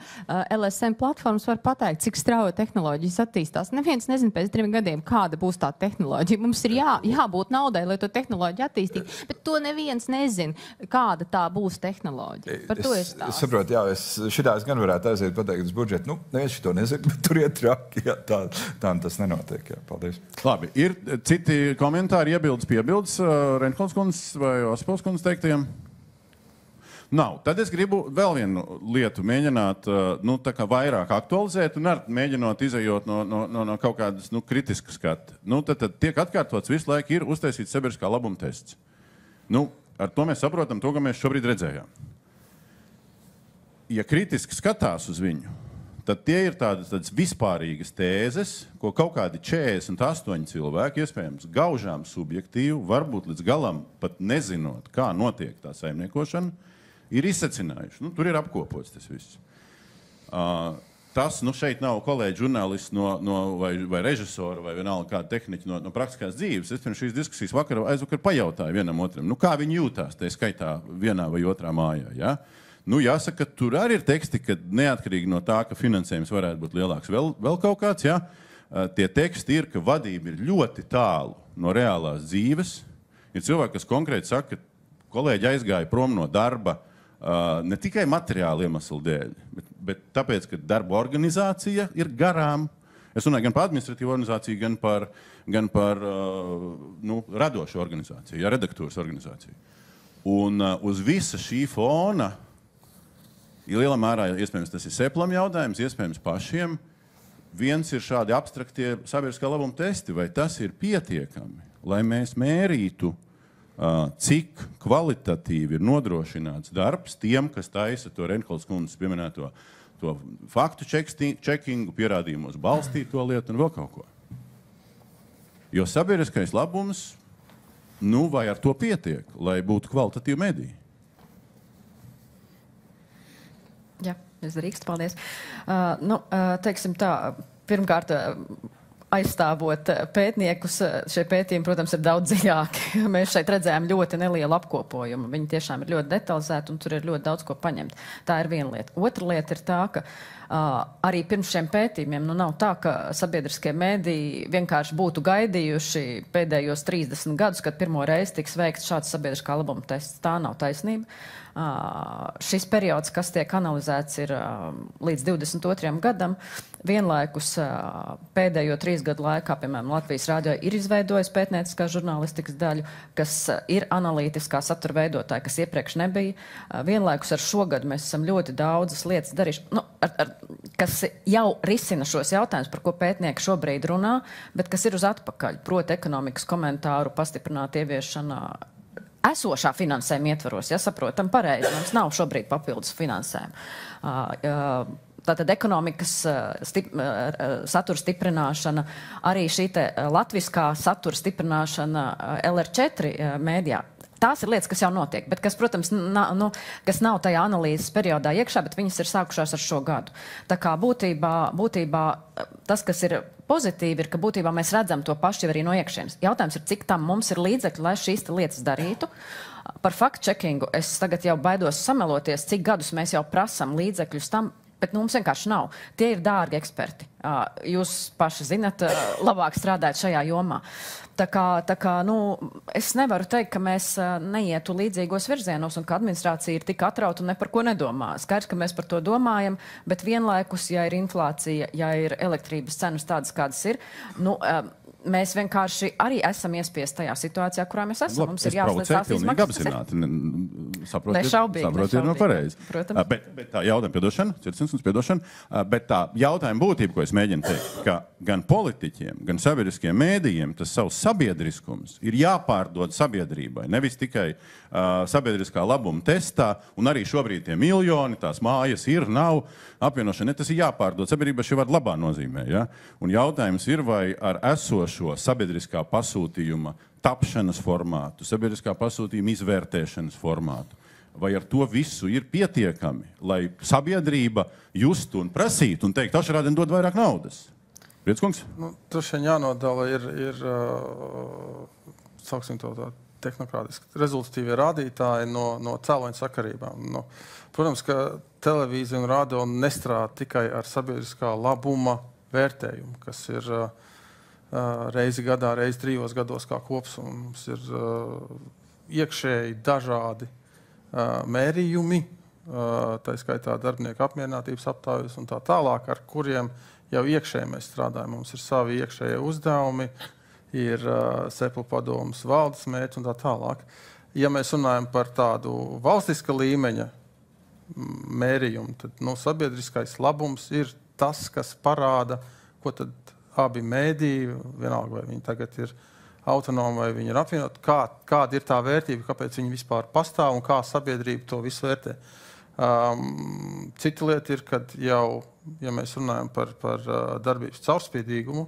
Speaker 10: LSM platformas var pateikt, cik strauji tehnoloģijas attīstās. Neviens nezina pēc 3 gadiem, kāda būs tā tehnoloģija. Mums ir jābūt naudai, lai to tehnoloģiju attīstītu, bet to neviens nezina, kāda tā būs tehnoloģija. Par to es stāstu.
Speaker 7: Es saprotu, jā, šitā es gan varētu aiziet pateikt uz budžetu. Nu, neviens šito nezina, bet tur iet traki. Jā, tā tas nenotiek. Jā, paldies.
Speaker 1: Labi, ir citi komentāri, iebildes, piebildes Reinholds kundzes vai Ospils kundzes teiktajiem? Nav. Tad es gribu vēl vienu lietu mēģināt tā kā vairāk aktualizēt un mēģinot izejot no kaut kādas kritiskas skata. Tad tiek atkārtots visu laiku ir uztaisīts sabiedriskā labuma tests. Ar to mēs saprotam to, ko mēs šobrīd redzējām. Ja kritiski skatās uz viņu, tad tie ir tādas vispārīgas tēzes, ko kaut kādi 48 cilvēki, iespējams, gaužām subjektīvi, varbūt līdz galam pat nezinot, kā notiek tā saimniekošana, ir izsecinājuši. Tur ir apkopots tas viss. Tas, šeit nav kolēģi žurnālisti vai režisori vai vienalga kāda tehniķa no praktiskās dzīves. Es pirms šīs diskusijas aizvakar pajautāju vienam otram, kā viņi jūtās, tā skaitā vienā vai otrā mājā. Ja? Jāsaka, ka tur arī ir teksti, ka neatkarīgi no tā, ka finansējums varētu būt lielāks vēl kaut kāds, ja? Tie teksti ir, ka vadība ir ļoti tālu no reālās dzīves. Ir cilvēki, kas konkrēti saka, ka kolēģi aizgāja prom no darba ne tikai materiāli iemeslu dēļ, bet tāpēc, ka darba organizācija ir garām. Es runāju gan par administratīvu organizāciju, gan par radošu organizāciju, redaktūras organizāciju. Un uz visa šī fona lielā mērā, iespējams, tas ir Seplam jautājums, iespējams pašiem. Viens ir šādi abstraktie sabiedriskā labuma testi, vai tas ir pietiekami, lai mēs mērītu, cik kvalitatīvi ir nodrošināts darbs tiem, kas taisa to Reinholds kundzes pieminēto to faktu čekingu, pierādījumos balstīto lietu un vēl kaut ko. Jo sabiedriskais labums, vai ar to pietiek, lai būtu kvalitatīvi mediji?
Speaker 3: Jā, es drīkstu, paldies. Teiksim tā, pirmkārt, aizstāvot pētniekus, šie pētījumi, protams, ir daudz dziļāki. Mēs šeit redzējām ļoti nelielu apkopojumu. Viņi tiešām ir ļoti detalizēti un tur ir ļoti daudz ko paņemt. Tā ir viena lieta. Otra lieta ir tā, ka arī pirms šiem pētījumiem nav tā, ka sabiedriskie mēdīji vienkārši būtu gaidījuši pēdējos 30 gadus, kad pirmo reizi tiks veikts šāds sabiedriskā labuma tests. Tā nav taisnība. Šis periods, kas tiek analizēts, ir līdz 22. gadam. Vienlaikus pēdējo 3 gadu laikā, piemēram, Latvijas rādio ir izveidojis pētnieciskā žurnālistikas daļu, kas ir analītiskā satura veidotāja, kas iepriekš nebija. Vienlaikus ar šo gadu mēs esam ļoti daudzas lietas darījuši, kas jau risina šos jautājumus, par ko pētnieki šobrīd runā, bet kas ir uz atpakaļ, proti ekonomikas komentāru pastiprināt ieviešana esošā finansējuma ietvaros, ja saprotam pareizi, mums nav šobrīd papildus finansējuma. Tātad ekonomikas satura stiprināšana, arī šī latviskā satura stiprināšana LR4 mēdījā. Tās ir lietas, kas jau notiek, bet kas, protams, kas nav tajā analīzes periodā iekšā, bet viņas ir sākušās ar šo gadu. Tā kā būtībā tas, kas ir pozitīvi, ir, ka būtībā mēs redzam to pašu arī no iekšienes. Jautājums ir, cik tam mums ir līdzekļi, lai šīs lietas darītu. Par fact-checkingu es tagad jau baidos sameloties, cik gadus mēs jau prasam līdzekļus tam, bet mums vienkārši nav. Tie ir dārgi eksperti. Jūs paši zinat, labāk strādājat šajā jomā. Tā kā, es nevaru teikt, ka mēs neietu līdzīgos virzienos un ka administrācija ir tik atrauta un ne par ko nedomā. Skaidrs, ka mēs par to domājam, bet vienlaikus, ja ir inflācija, ja ir elektrības cenas tādas, kādas ir, mēs vienkārši arī esam iespiesti tajā situācijā, kurā mēs esam. Mums ir jāslēdz tās izmaksas.
Speaker 1: Saprotiet, pareizi. Bet tā jautājuma piedošana, bet tā jautājuma būtība, ko es mēģinu teikt, ka gan politiķiem, gan sabiedriskiem mēdījiem tas savs sabiedriskums ir jāpārdod sabiedrībai. Nevis tikai sabiedriskā labuma testā, un arī šobrīd tie miljoni, tās mājas ir, nav apvienošana. Tas ir jāpārdod sabiedrībai šī vārda labā nozīmē. Ja? Un jautājums ir, vai ar esošo sabiedriskā pasūtījuma tapšanas formātu, sabiedriskā pasūtījuma izvērtēšanas formātu, vai ar to visu ir pietiekami, lai sabiedrība justu un prasītu un teikt, Ašarādien dod vairāk naudas? Prieckungs?
Speaker 4: Droši vien jānodala ir sauksim to tā tehnokrātiski rezultatīvie rādītāji no cēloņu sakarībām. Protams, ka televīzija un radio nestrādā tikai ar sabiedriskā labuma vērtējumu, kas ir reizi gadā, reizi 3 gados kā kopsumma. Mums ir iekšēji dažādi mērījumi, tā skaitā darbinieku apmierinātības aptaujas un tā tālāk, ar kuriem jau iekšēji mēs strādājam. Mums ir savi iekšējie uzdevumi, ir Seplu padomas valdes mērķi un tā tālāk. Ja mēs runājam par tādu valstiska līmeņa mērījumu, tad sabiedriskais labums ir tas, kas parāda, ko tad abi mēdīji, vienalga vai viņi tagad ir autonomi vai viņi ir apvienoti, kāda ir tā vērtība, kāpēc viņi vispār pastāv un kā sabiedrība to visu vērtē. Cita lieta ir, kad jau, ja mēs runājam par darbības caurspīdīgumu,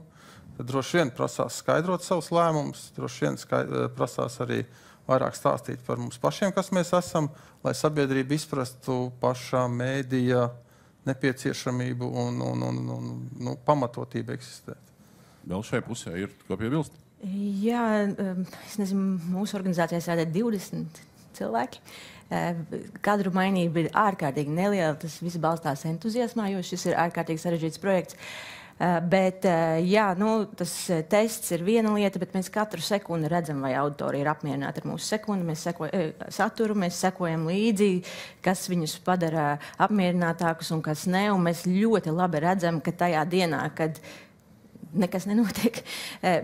Speaker 4: tad droši vien prasās skaidrot savus lēmumus, droši vien prasās arī vairāk stāstīt par mums pašiem, kas mēs esam, lai sabiedrība izprastu pašā mēdīja nepieciešamību un pamatotību eksistēt.
Speaker 1: Vēl šai pusē ir ko piebilst?
Speaker 5: Jā, es nezinu, mūsu organizācijā strādā 20 cilvēki. Kadru mainība ir ārkārtīgi neliela, tas viss balstās entuziasmā, jo šis ir ārkārtīgi sarežģīts projekts. Bet, jā, tas tests ir viena lieta, bet mēs katru sekundi redzam, vai auditorija ir apmierināta ar mūsu saturu, mēs sekojam līdzi, kas viņus padara apmierinātākus un kas ne, un mēs ļoti labi redzam, ka tajā dienā, kad nekas nenotiek,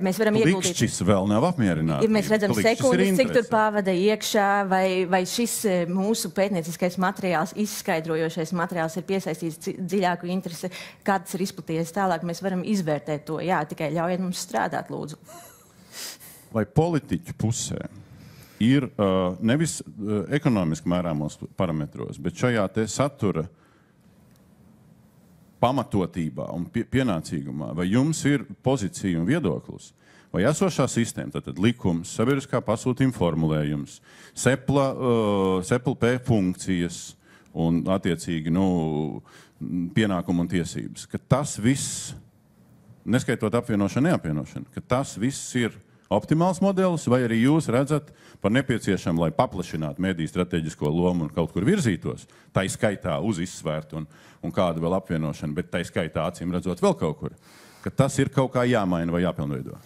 Speaker 5: mēs varam ieguldīt.
Speaker 1: Likšķis vēl nav apmierināts.
Speaker 5: Ja mēs redzam sekundes, cik tur pavada iekšā, vai šis mūsu pētnieciskais materiāls, izskaidrojošais materiāls ir piesaistīts dziļāku interesi, kāds ir izplatījies tālāk, mēs varam izvērtēt to. Jā, tikai ļaujiet mums strādāt, lūdzu.
Speaker 1: Vai politiķu pusē ir nevis ekonomiski mērāmos parametros, bet šajā te satura pamatotībā un pienācīgumā, vai jums ir pozīcija un viedoklis, vai esošā sistēma, tātad likums, sabiedriskā pasūtījuma formulējums, SEPLP funkcijas un attiecīgi pienākumu un tiesības, ka tas viss neskaitot apvienošanu, neapvienošanu, ka tas viss ir optimāls modelis, vai arī jūs redzat par nepieciešamu, lai paplašinātu mediju strateģisko lomu un kaut kur virzītos, tai skaitā uz izsvērtu un kādu vēl apvienošanu, bet tai skaitā acīm redzot vēl kaut kur, ka tas ir kaut kā jāmaina vai jāpilnveido?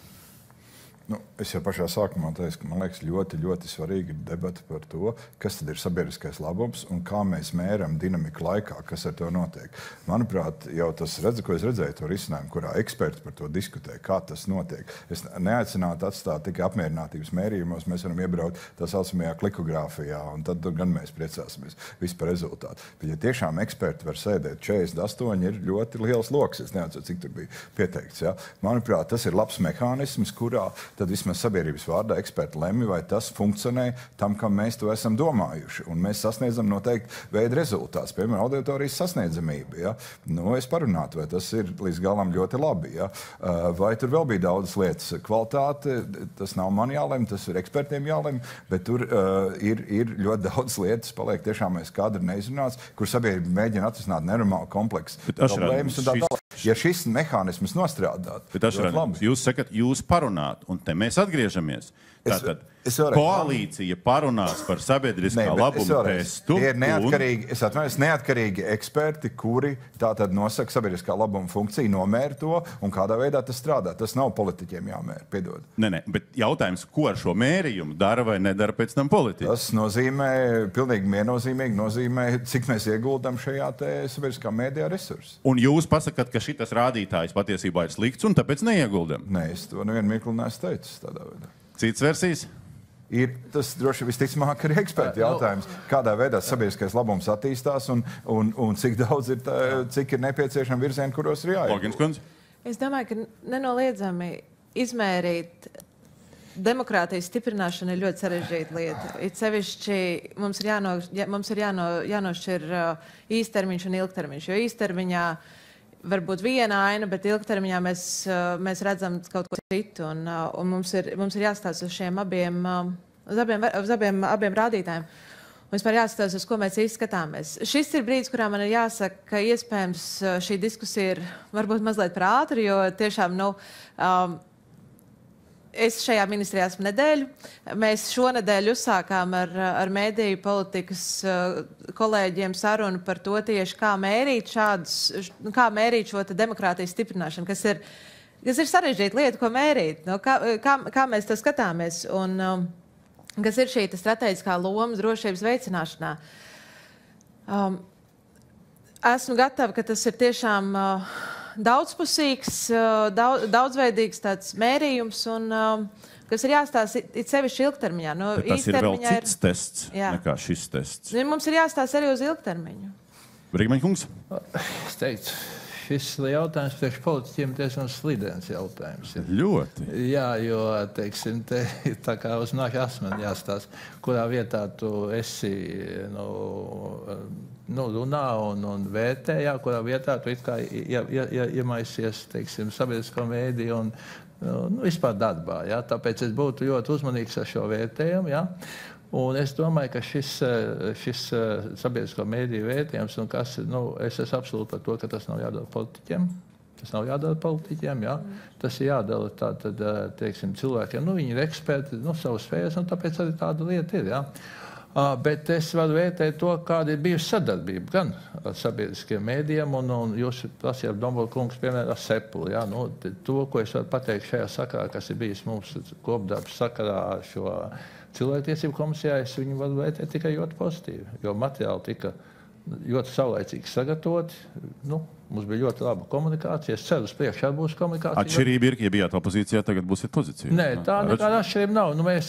Speaker 7: Nu, es jau pašā sākumā teicu, ka man liekas ļoti, ļoti svarīgi ir debata par to, kas tad ir sabiedriskais labums un kā mēs mēram dinamiku laikā, kas ar to notiek. Manuprāt, jau tas ko es redzēju, to risinājumu, kurā eksperti par to diskutē, kā tas notiek. Es neaicinātu atstāt tikai apmierinātības mērījumos, mēs varam iebraukt tā saucamajā klikogrāfijā, un tad gan mēs priecāsimies visu par rezultātu. Bet ja tiešām eksperti var sēdēt 48, ir ļoti liels loks, es neatceru, cik tur bija pieteikts. Ja? Manuprāt, tas ir labs mehānisms, kurā tad vismaz sabiedrības vārdā eksperti lemj, vai tas funkcionē tam, kam mēs to esam domājuši. Un mēs sasniedzam noteikti veidu rezultātus, piemēram, auditorijas sasniedzamību. Ja? Nu, es parunātu, vai tas ir līdz galam ļoti labi. Ja? Vai tur vēl bija daudzas lietas. Kvalitāte, tas nav man jālemj, tas ir ekspertiem jālemj, bet tur ir ļoti daudz lietas, paliek tiešām mēs kadri neizrunāts, kur sabiedrība mēģina atrisināt nenormālu kompleksu problēmas un tā tālāk. Ja šis mehānisms nostrādāt,
Speaker 1: jūs sakat, jūs parunāt, un te mēs atgriežamies. Tātad koalīcija parunās par sabiedriskā labuma testu.
Speaker 7: Ir neatkarīgi eksperti, kuri tātad nosaka sabiedriskā labuma funkciju, nomēra to un kādā veidā tas strādā. Tas nav politiķiem jāmēra, piedod.
Speaker 1: Nē, bet jautājums, ko ar šo mērījumu dara vai nedara pēc tam politiķi?
Speaker 7: Tas nozīmē, pilnīgi viennozīmīgi nozīmē, cik mēs ieguldam šajā te sabiedriskā mēdījā resursu.
Speaker 1: Un jūs pasakat, ka šitas rādītājs patiesībā ir slikts un tāpēc neieguldam?
Speaker 7: Nē, es to nevienu mirkli neesmu teicis tādā veidā.
Speaker 1: Cits versijas?
Speaker 7: Tas droši visticamāk ir eksperti jautājums, kādā veidā sabiedriskais labums attīstās un cik daudz ir, cik ir nepieciešami virzieni, kuros ir jāiet.
Speaker 6: Es domāju, ka nenoliedzami izmērīt demokrātijas stiprināšana ir ļoti sarežģīta lieta. It sevišķi mums ir jānošķir īstermiņš un ilgtermiņš, jo īstermiņā varbūt viena aina, bet ilgtermiņā mēs redzam kaut ko citu. Un mums ir jāstāsta uz šiem abiem rādītājiem. Un vispār jāstāsta, uz ko mēs īsti skatāmies. Šis ir brīdis, kurā man ir jāsaka, ka iespējams šī diskusija ir varbūt mazliet par ātri, jo tiešām, es šajā ministrijā esmu nedēļu. Mēs šonedēļ uzsākām ar mediju politikas kolēģiem sarunu par to tieši, kā mērīt šo demokrātijas stiprināšanu, kas ir sarežģīta lieta, ko mērīt. Kā mēs to skatāmies un kas ir šī strateģiskā loma drošības veicināšanā. Esmu gatava, ka tas ir tiešām daudzpusīgs, daudzveidīgs tāds mērījums, un kas ir jāstāsta it sevišķi ilgtermiņā.
Speaker 1: Tas ir vēl cits tests nekā šis tests.
Speaker 6: Mums ir jāstāsta arī uz ilgtermiņu.
Speaker 1: Brīgmaņkungs?
Speaker 8: Es teiktu, šis jautājums priekš politiķiem diezgan slidens jautājums.
Speaker 1: Ļoti.
Speaker 8: Jā, jo, teiksim, te tā kā uz nāku asmeni jāstāsta, kurā vietā tu esi, runā un vērtē, kurā vietā tu it kā iemaisies, teiksim, sabiedrisko mēdīju un vispār darbā. Jā. Tāpēc es būtu ļoti uzmanīgs ar šo vērtējumu. Jā. Un es domāju, ka šis sabiedrisko mēdīju vērtējums, es esmu absolūti par to, ka tas nav jādara politiķiem. Jā. Tas ir jādara teiksim, cilvēkiem. Viņi ir eksperti, savas sfēras, un tāpēc arī tāda lieta ir. Jā. Bet es varu vērtēt to, kāda ir bijusi sadarbība gan ar sabiedriskiem mēdījiem, un jūs prasījāt, Dombrovska kungs, piemēram, ar Sepulu. Jā. To, ko es varu pateikt šajā sakarā, kas ir bijis mums kopdarbs sakarā ar šo cilvēktiesību komisijā, es viņu varu vērtēt tikai ļoti pozitīvi, jo materiāli tika ļoti saulaicīgi sagatavoti. Mums bija ļoti laba komunikācija. Es ceru, uz priekšu arī būs komunikācija.
Speaker 1: Atšķirība ir, ja bijāt opozīcijā, tagad būsiet pozīcijā.
Speaker 8: Nē, tā nekāda atšķirība nav. Mēs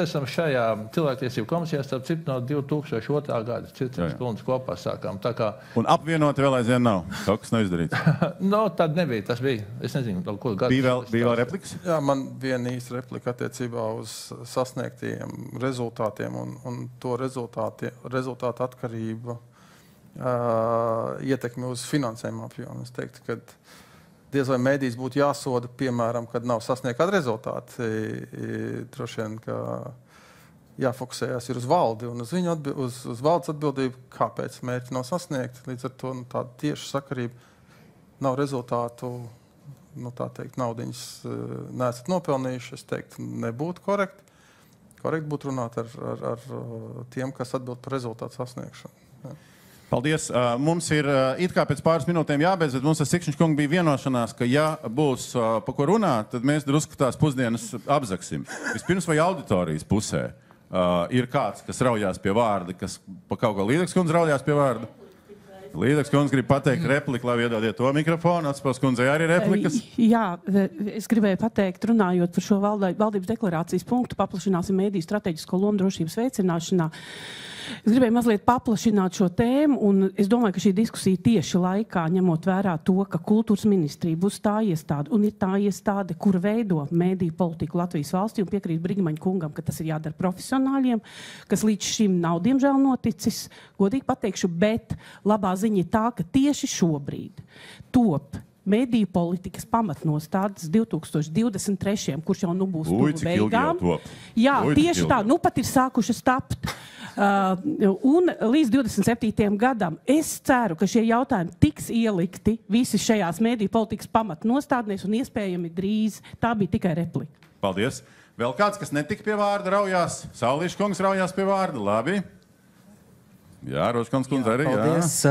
Speaker 8: esam šajā cilvēktiesību komisijā starp citu no 2002. gada. Circenes kundze kopā sākām.
Speaker 1: Un apvienoti vēl aizvien nav. Kaut kas nav izdarīts.
Speaker 8: Tad nebija. Tas bija. Es nezinu, kur gadu.
Speaker 1: Bija vēl replikas?
Speaker 4: Jā, man viena īsta replika attiecībā uz sasniegtiem rezultātiem un to rezultātu atkarību. Ietekmi uz finansējuma apjomu. Es teiktu, ka diez vai mēdījis būtu jāsoda, piemēram, kad nav sasniegti rezultāti. Droši vien, ka jāfokusējās ir uz valdi un uz valdes atbildību, kāpēc mērķi nav sasniegti. Līdz ar to tāda tieša sakarība nav rezultātu, tā teikt, naudiņas neesat nopelnījuši, es teiktu, nebūtu korekti. Korekti būtu runāt ar tiem, kas atbild par rezultātu sasniegšanu. Jā.
Speaker 1: Paldies. Mums ir it kā pēc pāris minūtēm jābeidz, bet mums ar Sikšņa kungu bija vienošanās, ka ja būs pa ko runāt, tad mēs drusku tās pusdienas apzaksim. Vispirms vai auditorijas pusē ir kāds, kas raujās pie vārda, kas pa kaut kā Līdeks kundze raujās pie vārda? Līdeks kundze grib pateikt repliku, lai iedodiet to mikrofonu. Atspēles kundzei arī replikas.
Speaker 11: Jā, es gribēju pateikt, runājot par šo valdības deklarācijas punktu, paplašināsim mediju strateģisko lomu drošības veicināšanā. Es gribēju mazliet paplašināt šo tēmu, un es domāju, ka šī diskusija tieši laikā, ņemot vērā to, ka kultūras ministrija būs tā iestāde, un ir tā iestāde, kur veido mediju politiku Latvijas valstī, un piekrīt Brigimaņa kungam, ka tas ir jādara profesionāļiem, kas līdz šim nav, diemžēl, noticis, godīgi pateikšu, bet labā ziņa ir tā, ka tieši šobrīd top mediju politikas pamatnostādes 2023, kurš jau būs tuvu beigām. Jā, tieši tā, pat ir sākušas tapt. Un līdz 27. gadam es ceru, ka šie jautājumi tiks ielikti visi šajās mediju politikas pamatnostādnēs un iespējami drīz. Tā bija tikai replika.
Speaker 1: Paldies. Vēl kāds, kas netika pie vārda, raujās? Saulīša kungs raujās pie vārda. Labi. Jā, Roškons kundze arī.
Speaker 12: Paldies.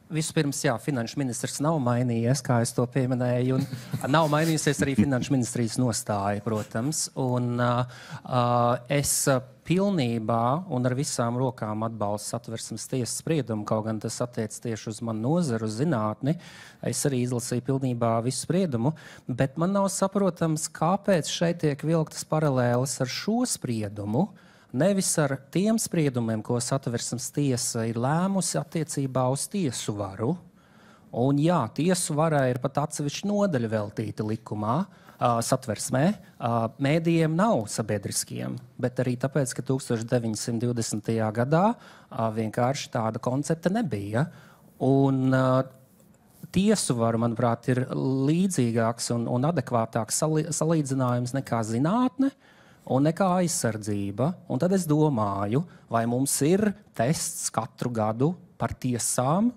Speaker 12: Vispirms, jā, finanšu ministrs nav mainījies, kā es to pieminēju, un nav mainījusies arī finanšu ministrijas nostāja, protams. Un es pilnībā un ar visām rokām atbalstu Satversmes tiesas spriedumu, kaut gan tas attiec tieši uz manu nozaru, uz zinātni. Es arī izlasīju pilnībā visu spriedumu, bet man nav saprotams, kāpēc šeit tiek vilktas paralēles ar šo spriedumu, nevis ar tiem spriedumiem, ko Satversmes tiesa ir lēmusi attiecībā uz tiesu varu. Un jā, tiesu varai ir pat atsevišķa nodaļa veltīta likumā, Satversmē. Mēdījiem nav sabiedriskiem, bet arī tāpēc, ka 1920. gadā vienkārši tāda koncepta nebija. Un tiesu varu, manuprāt, ir līdzīgāks un adekvātāks salīdzinājums nekā zinātne un nekā aizsardzība. Un tad es domāju, vai mums ir tests katru gadu par tiesām,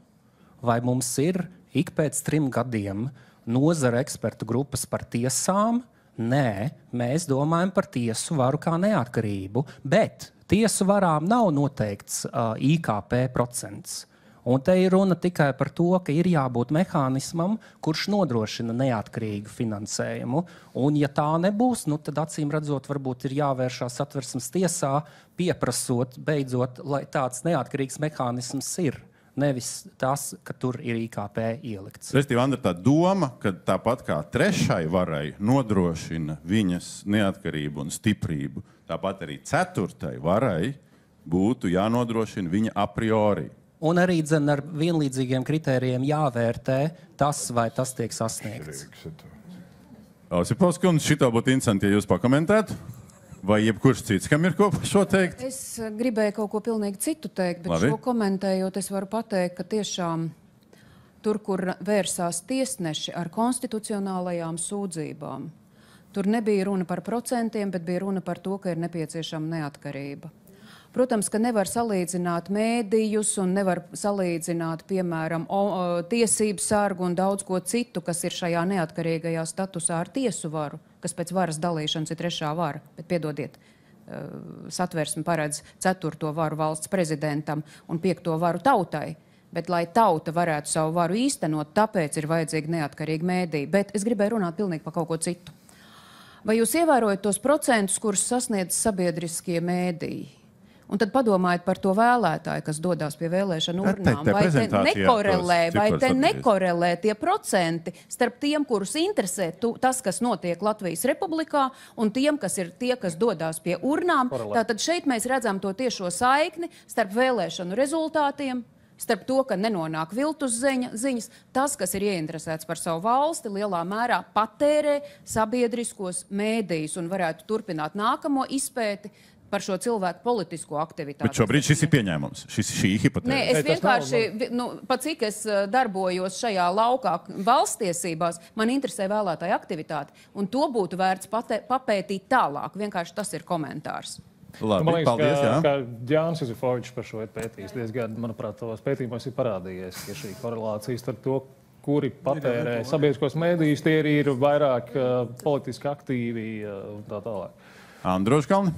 Speaker 12: vai mums ir ik pēc 3 gadiem nozara ekspertu grupas par tiesām. Nē, mēs domājam par tiesu varu kā neatkarību, bet tiesu varām nav noteikts IKP procents. Un te ir runa tikai par to, ka ir jābūt mehānismam, kurš nodrošina neatkarīgu finansējumu. Un ja tā nebūs, tad acīm redzot, varbūt ir jāvēršās Satversmes tiesā, pieprasot beidzot, lai tāds neatkarīgs mehānisms ir. Nevis tas, ka tur ir IKP ielikts.
Speaker 1: Restīvi, Andra, tā doma, ka tāpat kā trešai varai nodrošina viņas neatkarību un stiprību, tāpat arī ceturtai varai būtu jānodrošina viņa a priori.
Speaker 12: Un arī ar vienlīdzīgiem kritērijiem jāvērtē tas, vai tas tiek sasniegts.
Speaker 1: Osipos kundze, šito būtu interesanti, ja jūs pakomentētu. Vai jebkurš cits, kam ir ko par šo teikt?
Speaker 9: Es gribēju kaut ko pilnīgi citu teikt, bet
Speaker 1: Labi.
Speaker 9: šo komentējot, es varu pateikt, ka tiešām tur, kur vērsās tiesneši ar konstitucionālajām sūdzībām, tur nebija runa par procentiem, bet bija runa par to, ka ir nepieciešama neatkarība. Protams, ka nevar salīdzināt mēdījus un nevar salīdzināt, piemēram, tiesību sargu un daudz ko citu, kas ir šajā neatkarīgajā statusā ar tiesu varu, kas pēc varas dalīšanas ir trešā vara. Bet piedodiet, Satversme paredz 4. varu valsts prezidentam un 5. varu tautai. Bet, lai tauta varētu savu varu īstenot, tāpēc ir vajadzīgi neatkarīgi mēdīji. Bet es gribēju runāt pilnīgi par kaut ko citu. Vai jūs ievērojat tos procentus, kurus sasniedz sabiedriskie mēdīji? Un tad padomājiet par to vēlētāju, kas dodas pie vēlēšanu urnām. Vai te nekorelē tie procenti starp tiem, kurus interesē tas, kas notiek Latvijas Republikā, un tiem, kas ir tie, kas dodas pie urnām? Tātad šeit mēs redzam to tiešo saikni starp vēlēšanu rezultātiem, starp to, ka nenonāk viltus ziņas. Tas, kas ir ieinteresēts par savu valsti, lielā mērā patērē sabiedriskos mēdījus un varētu turpināt nākamo izpēti par šo cilvēku politisko aktivitāti.
Speaker 1: Bet šobrīd šis ir pieņēmums, šī hipotēze.
Speaker 9: Nē, es vienkārši, pat cik es darbojos šajā laukā valstiesībās, man interesē vēlētāja aktivitāte, un to būtu vērts papētīt tālāk. Vienkārši tas ir komentārs.
Speaker 1: Labi,
Speaker 2: man liekas,
Speaker 1: paldies, jā.
Speaker 2: ka Jānis Juzefovičs par šo ir pētījis diezgan, manuprāt, tavos pētījumos ir parādījies, ka šī korelācija starp to, kuri patērē sabiedriskos mēdījus, tie ir vairāk politiski aktīvi un tā tālāk.
Speaker 1: Androškalni?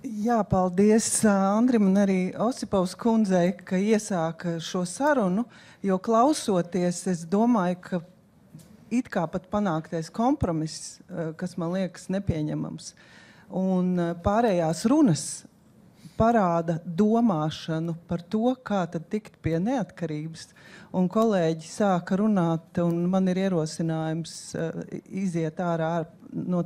Speaker 13: Jā, paldies Andrim un arī Osipovs kundzei, ka iesāka šo sarunu, jo klausoties, es domāju, ka it kā pat panāktais kompromiss, kas man liekas nepieņemams, un pārējās runas parāda domāšanu par to, kā tad tikt pie neatkarības. Un kolēģi sāka runāt, un man ir ierosinājums iziet ārā no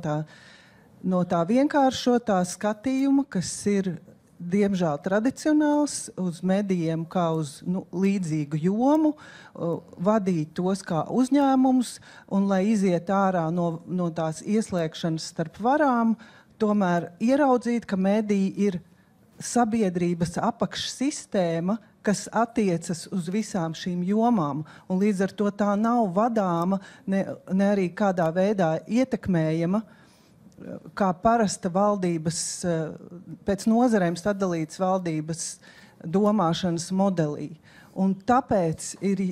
Speaker 13: tā vienkāršotā skatījuma, kas ir diemžēl tradicionāls, uz medijiem kā uz līdzīgu jomu, vadīt tos kā uzņēmumus, un lai iziet ārā no tās ieslēgšanas starp varām, tomēr ieraudzīt, ka mediji ir sabiedrības apakšsistēma, kas attiecas uz visām šīm jomām, un līdz ar to tā nav vadāma, ne arī kādā veidā ietekmējama, kā parasta valdības, pēc nozarēm sadalīts valdības domāšanas modelī. Un tāpēc ir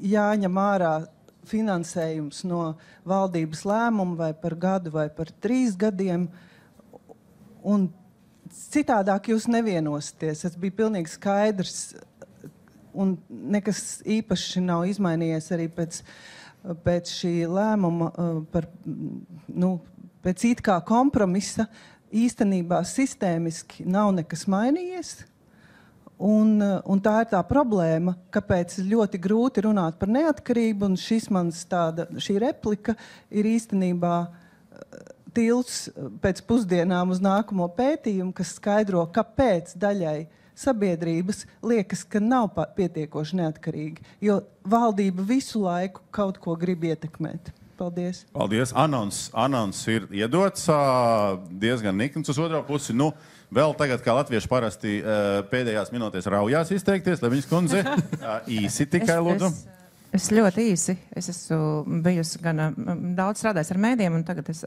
Speaker 13: jāņem ārā finansējums no valdības lēmuma vai par gadu vai par 3 gadiem, un citādāk jūs nevienosieties. Tas bija pilnīgi skaidrs, un nekas īpaši nav izmainījies arī pēc šī lēmuma pēc it kā kompromisa. Īstenībā sistēmiski nav nekas mainījies, un tā ir tā problēma, kāpēc ļoti grūti runāt par neatkarību, un šī replika ir īstenībā tilts pēc pusdienām uz nākamo pētījumu, kas skaidro, kāpēc daļai sabiedrības liekas, ka nav pietiekoši neatkarīgi, jo valdība visu laiku kaut ko grib ietekmēt. Paldies.
Speaker 1: Paldies. Anons ir iedots diezgan nikns uz otro pusi. Vēl tagad, kā latvieši parasti pēdējās minūtēs raujās izteikties, lai viņas kundze īsi tikai lūdzu.
Speaker 14: Es ļoti īsi. Es esmu bijusi gan daudz strādājis ar mēdījiem, un tagad es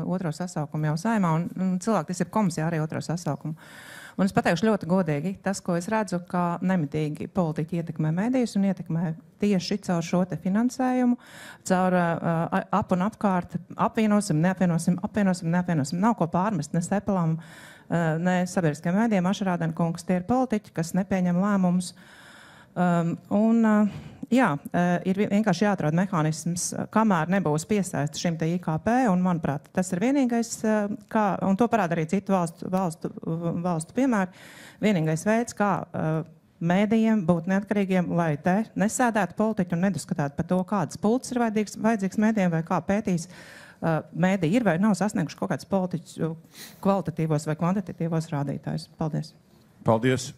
Speaker 14: otro sasaukumu jau Saeimā, un cilvēktiesību komisijā arī otro sasaukumu. Un es pateikšu ļoti godīgi, tas, ko es redzu, kā nemitīgi politiķi ietekmē mēdījus un ietekmē tieši caur šo te finansējumu, caur ap un apkārt, apvienosim, neapvienosim. Nav ko pārmest ne Sepelam, ne sabiedriskajiem mēdījiem. Ašarādenkungs, tie ir politiķi, kas nepieņem lēmumus. Ir vienkārši jāatrod mehānisms, kamēr nebūs piesaisti šim te IKP, un, manuprāt, tas ir vienīgais, un to parāda arī citu valstu piemēri, vienīgais veids, kā mēdījiem būt neatkarīgiem, lai te nesēdētu politiķi un nediskutētu par to, kādas pulces ir vajadzīgs mēdījiem, vai kā pētīs mēdī ir vai nav sasnieguši kaut kāds politiķu kvalitatīvos vai kvantitatīvos rādītājus. Paldies.
Speaker 1: Paldies.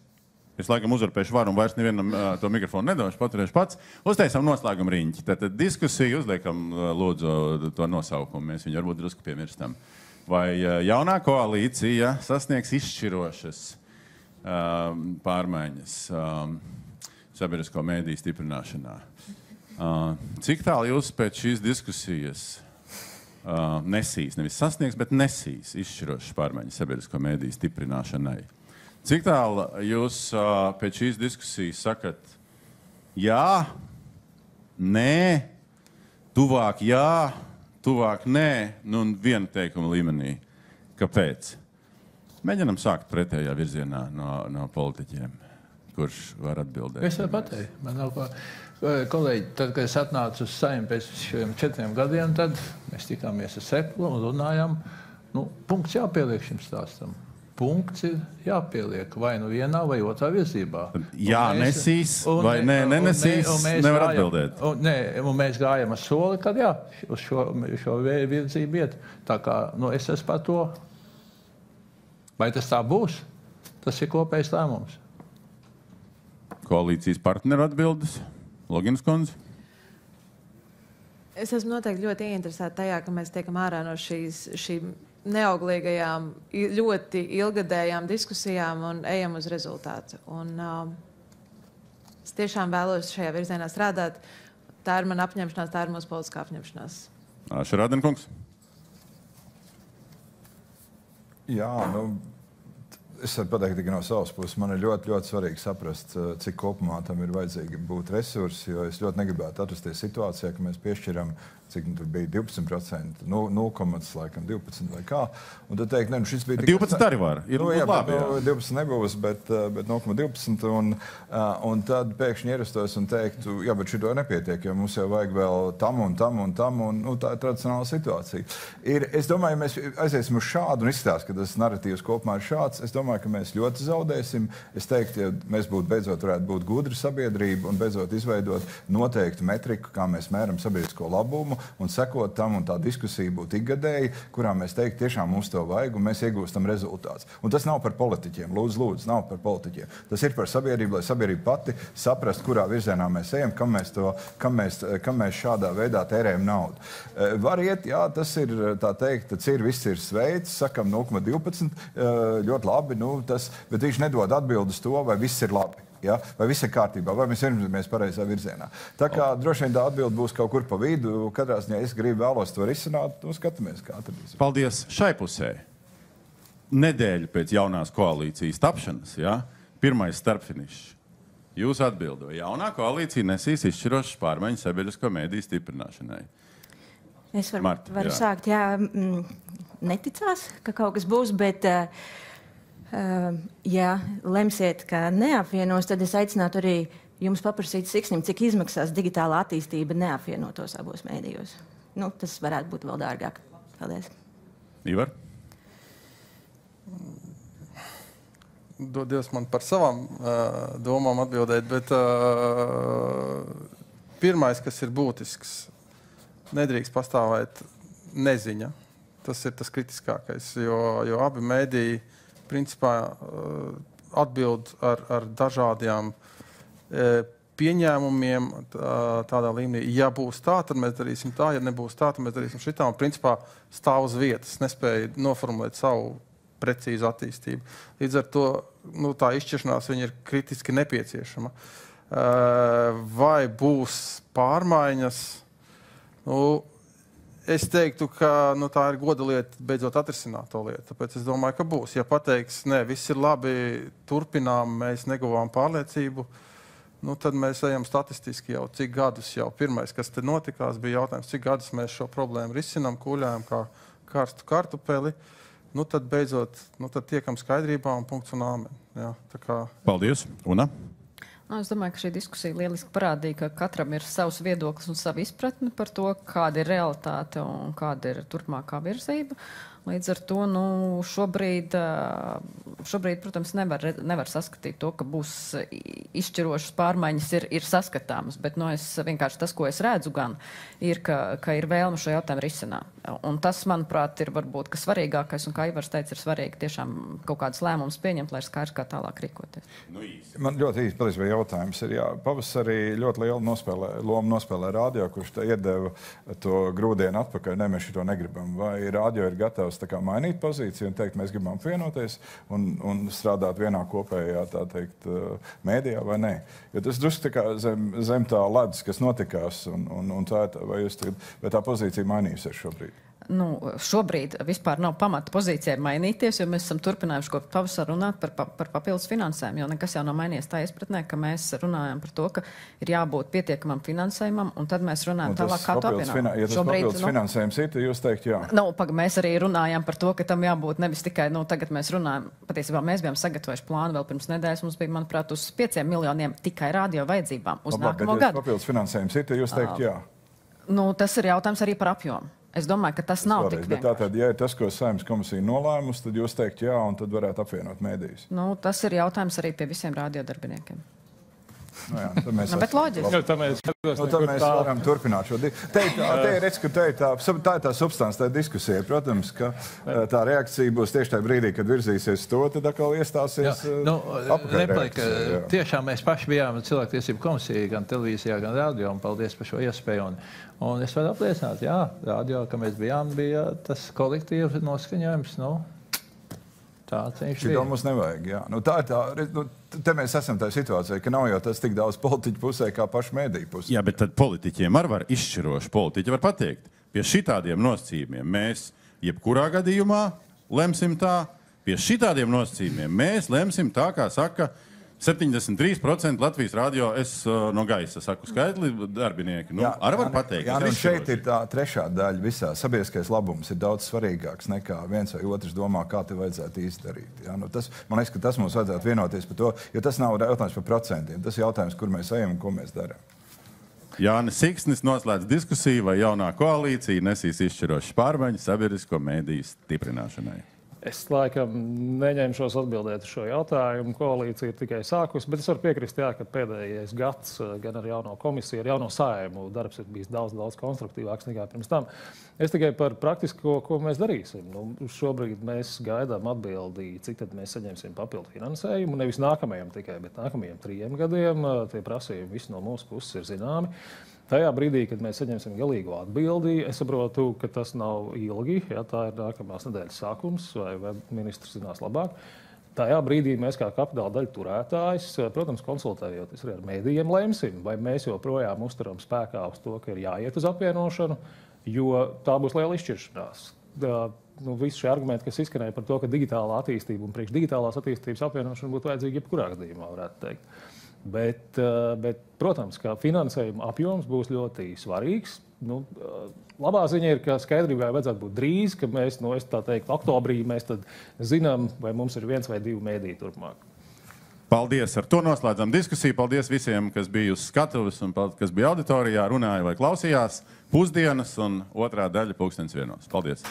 Speaker 1: Es laikam uzvarpēšu varu un vairs nevienam to mikrofonu nedošu, paturēšu pats. Uztaisam noslēgumu riņķi. Tātad diskusiju uzliekam lūdzu to nosaukumu. Mēs viņu varbūt drusku piemirstam. Vai jaunā koalīcija sasniegs izšķirošas pārmaiņas sabiedrisko mēdīju stiprināšanā? Cik tālu jūs pēc šīs diskusijas nesīs, nevis sasniegs, bet nesīs izšķirošas pārmaiņas sabiedrisko mēdīju stiprināšanai? Cik tālu jūs pēc šīs diskusijas sakat jā, nē, tuvāk jā, tuvāk nē, un viena teikuma līmenī? Kāpēc? Mēģinam sākt pretējā virzienā no politiķiem, kurš var atbildēt.
Speaker 8: Es varu pateikt. Man nav ko. Kolēģi, tad, kad es atnācu uz Saeimu pēc šiem 4 gadiem, tad mēs tikāmies ar Seplu un runājām, punkts jāpieliek šim stāstam. Punkts ir jāpieliek vai nu vienā vai otrā virzībā.
Speaker 1: Jā, nesīs vai nenesīs, nevar atbildēt.
Speaker 8: Un mēs gājam ar soli, kad jā, uz šo virzību iet. Tā kā es esmu par to. Vai tas tā būs? Tas ir kopējs lēmums.
Speaker 1: Koalīcijas partneru atbildes. Logins kundze.
Speaker 6: Es esmu noteikti ļoti ieinteresēta tajā, ka mēs tiekam ārā no šīm neauglīgajām, ļoti ilgadējām diskusijām un ejam uz rezultātu. Es tiešām vēlos šajā virzienā strādāt. Tā ir mana apņemšanās, tā ir mūsu politiskā apņemšanās.
Speaker 1: Ašarādenkungs.
Speaker 7: Jā, Es varu pateikt tikai no savas puses. Man ir ļoti, ļoti svarīgi saprast, cik kopumā tam ir vajadzīgi būt resursi, jo es ļoti negribētu atrasties situācijā, ka mēs piešķiram, cik tur bija 12%, 0,12 vai kā. Un tad teikt, nu šis bija
Speaker 1: 12 arī var. Ir labi,
Speaker 7: 12 nebūs, bet 0,12. Un tad pēkšņi ierastos un teiktu, jā, bet šito nepietiek, jo mums jau vajag vēl tam un tam un tam. Un, tā ir tradicionāla situācija. Es domāju, ja mēs aiziesim uz šādu un izstāst, ka tas narratīvs kopumā ir šāds, es domāju, ka mēs ļoti zaudēsim. Es teiktu, ja mēs beidzot varētu būt gudra sabiedrība un beidzot izveidot noteiktu metriku, kā mēs mēram sabiedrisko labumu un sekot tam, un tā diskusija būtu ikgadēji, kurā mēs teiktu, tiešām mums to vajag, un mēs iegūstam rezultātus. Un tas nav par politiķiem, lūdzu, nav par politiķiem. Tas ir par sabiedrību, lai sabiedrība pati saprast, kurā virzienā mēs ejam, kam mēs šādā veidā tērējam naudu. Var iet, jā, tas ir, tā teikt, viss ir sveicis, sakam 0,12, ļoti labi, bet viņš nedod atbildes to, vai viss ir labi. Ja? Vai viss ir kārtībā, vai mēs virzamies pareizā virzienā. Tā kā droši vien tā atbilde būs kaut kur pa vidu, katrā ziņā es vēlos to risināt, skatāmies, kā atradīsim.
Speaker 1: Paldies šai pusē. Nedēļa pēc jaunās koalīcijas tapšanas, ja? Pirmais starpfinišs. Jūs atbildo, jaunā koalīcija nesīs izšķirošas pārmaiņas sabiedrisko mediju stiprināšanai.
Speaker 5: Es varu sākt, neticās, ka kaut kas būs, bet ja lemsiet, ka neapvienos, tad es aicinātu arī jums paprasīt siksnim, cik izmaksās digitālā attīstība neapvienotos abos mēdījos. Tas varētu būt vēl dārgāk. Paldies.
Speaker 1: Ivar?
Speaker 4: Dodies man par savām domām atbildēt, bet pirmais, kas ir būtisks, nedrīkst pastāvēt neziņa. Tas ir tas kritiskākais, jo abi mēdīji principā atbild ar dažādiem pieņēmumiem tādā līmenī. Ja būs tā, tad mēs darīsim tā, ja nebūs tā, tad mēs darīsim šitā. Un principā stāv uz vietas, nespēja noformulēt savu precīzu attīstību. Līdz ar to tā izšķiršanās viņa ir kritiski nepieciešama. Vai būs pārmaiņas? Es teiktu, ka tā ir goda lieta beidzot atrisināt to lietu. Tāpēc es domāju, ka būs. Ja pateiks, nē, viss ir labi, turpinām, mēs neguvām pārliecību, tad mēs ejam statistiski jau cik gadus jau. Pirmais, kas te notikās, bija jautājums, cik gadus mēs šo problēmu risinām, kuļājam kā karstu kartupeli. Tad beidzot, tad tiekam skaidrībā un punkts un āmen. Jā, tā kā...
Speaker 1: Paldies. Una?
Speaker 3: Es domāju, ka šī diskusija lieliski parādīja, ka katram ir savs viedoklis un sava izpratne par to, kāda ir realitāte un kāda ir turpmākā virzība. Līdz ar to šobrīd, protams, nevar saskatīt to, ka būs izšķirošas pārmaiņas, ir saskatāmas. Bet vienkārši tas, ko es redzu, gan ir, ka ir vēlme šo jautājumu risināt. Un tas, manuprāt, ir varbūt kas svarīgākais, un kā Ivars teica, ir svarīgi tiešām kaut kādas lēmumus pieņemt, lai ir skaidrs, kā tālāk rīkoties.
Speaker 7: Man ļoti īsti patiesībā jautājums ir, pavasarī ļoti lielu lomu nospēlē radio, kurš iedeva to grūdienu atpakaļ, ne, mēs šito negribam. Vai radio ir gatavs tā kā mainīt pozīciju un teikt, mēs gribam apvienoties un strādāt vienā kopējā, tā teikt, mēdījā vai nē? Jo tas drusku tā kā zem tā ledus, kas notikās, un tā, vai tā pozīcija mainījusies šobrīd?
Speaker 3: Šobrīd vispār nav pamata pozīcijai mainīties, jo mēs esam turpinājuši kopš pavasara runāt par papildus finansējumu, jo nekas jau nav mainījies tā izpratnē, ka mēs runājam par to, ka ir jābūt pietiekamam finansējumam, un tad mēs runājam tālāk, kā to apvienot.
Speaker 7: Ja tas papildus finansējums ir, tad jūs teikt jā.
Speaker 3: Mēs arī runājam par to, ka tam jābūt nevis tikai, tagad mēs runājam, patiesībā mēs bijām sagatavojuši plānu vēl pirms nedēļas, mums bija, manuprāt, uz 5 miljoniem tikai radio vajadzībām uz nākamo gadu.
Speaker 7: Bet papildus finansējums ir, tad jūs teikt jā.
Speaker 3: Tas ir jautājums arī par apjomu. Es domāju, ka tas nav tik vienkārši.
Speaker 7: Tātad, ja ir tas, ko Saeimas komisija nolēmusi, tad jūs teikt jā, un tad varētu apvienot mēdījus.
Speaker 3: Tas ir jautājums arī pie visiem radiodarbiniekiem.
Speaker 7: Bet
Speaker 3: loģiski.
Speaker 7: Tad mēs varam turpināt šo diskusiju. Tā ir tā substance, tā diskusija. Protams, ka tā reakcija būs tieši tajā brīdī, kad virzīsies to, tad atkal iestāsies
Speaker 8: apakaļ. Tiešām mēs paši bijām cilvēktiesību komisija, gan televīzijā, gan radio, un paldies par šo iespēju. Un es varu apliecināt, jā, radio, ka mēs bijām, bija tas kolektīvs noskaņojums, tāds viņš bija.
Speaker 7: Šito mums nevajag, jā. Te mēs esam tajā situācijā, ka nav jau tas tik daudz politiķu pusē, kā pašu mēdīju pusē.
Speaker 1: Jā, bet tad politiķiem var izšķiroši. Politiķi var pateikt, pie šitādiem nosacījumiem mēs jebkurā gadījumā lemsim tā, pie šitādiem nosacījumiem mēs lemsim tā, kā saka 73% Latvijas radio, es no gaisa saku skaitli, darbinieki. Nu, arī var pateikt.
Speaker 7: Jā, un šeit ir tā trešā daļa visā. Sabiedriskais labums ir daudz svarīgāks nekā viens vai otrs domā, kā te vajadzētu izdarīt. Jā, nu tas, man liekas, ka tas mums vajadzētu vienoties par to, jo tas nav jautājums par procentiem. Tas ir jautājums, kur mēs ejam un ko mēs darām.
Speaker 1: Jānis Siksnis noslēdz diskusiju, vai jaunā koalīcija nesīs izšķirošas pārmaiņas sabiedrisko mediju stiprināšanai.
Speaker 2: Es laikam neņemšos atbildēt uz šo jautājumu. Koalīcija ir tikai sākusi, bet es varu piekrist, jā, ka pēdējais gads gan ar jauno komisiju, ar jauno Saeimu darbs ir bijis daudz konstruktīvāks nekā pirms tam. Es tikai par praktisko, ko mēs darīsim. Nu, šobrīd mēs gaidām atbildi, cik tad mēs saņemsim papildu finansējumu. Nevis nākamajam tikai, bet nākamajiem 3 gadiem. Tie prasījumi visi no mūsu puses ir zināmi. Tajā brīdī, kad mēs saņemsim galīgo atbildi, es saprotu, ka tas nav ilgi, ja tā ir nākamās nedēļas sākums, vai ministrs zinās labāk. Tajā brīdī mēs kā kapitāla daļu turētājs, protams, konsultējoties ar mēdījiem, lemsim, vai mēs joprojām uzturam spēkā uz to, ka ir jāiet uz apvienošanu, jo tā būs liela izšķiršanās. Visi šie argumenti, kas izskanēja par to, ka digitālā attīstība un priekš digitālās attīstības apvienošana būtu vajadzīga jebkurā gadījumā, varētu teikt. Bet, protams, ka finansējuma apjoms būs ļoti svarīgs. Labā ziņa ir, ka skaidrībai vajadzētu būt drīz, ka mēs, es tā teiktu, oktobrī mēs tad zinām, vai mums ir 1 vai 2 mēdī turpmāk.
Speaker 1: Paldies! Ar to noslēdzam diskusiju. Paldies visiem, kas bija uz skatuves un kas bija auditorijā, runāja vai klausījās. Pusdienas un otrā daļa 12:00. Paldies!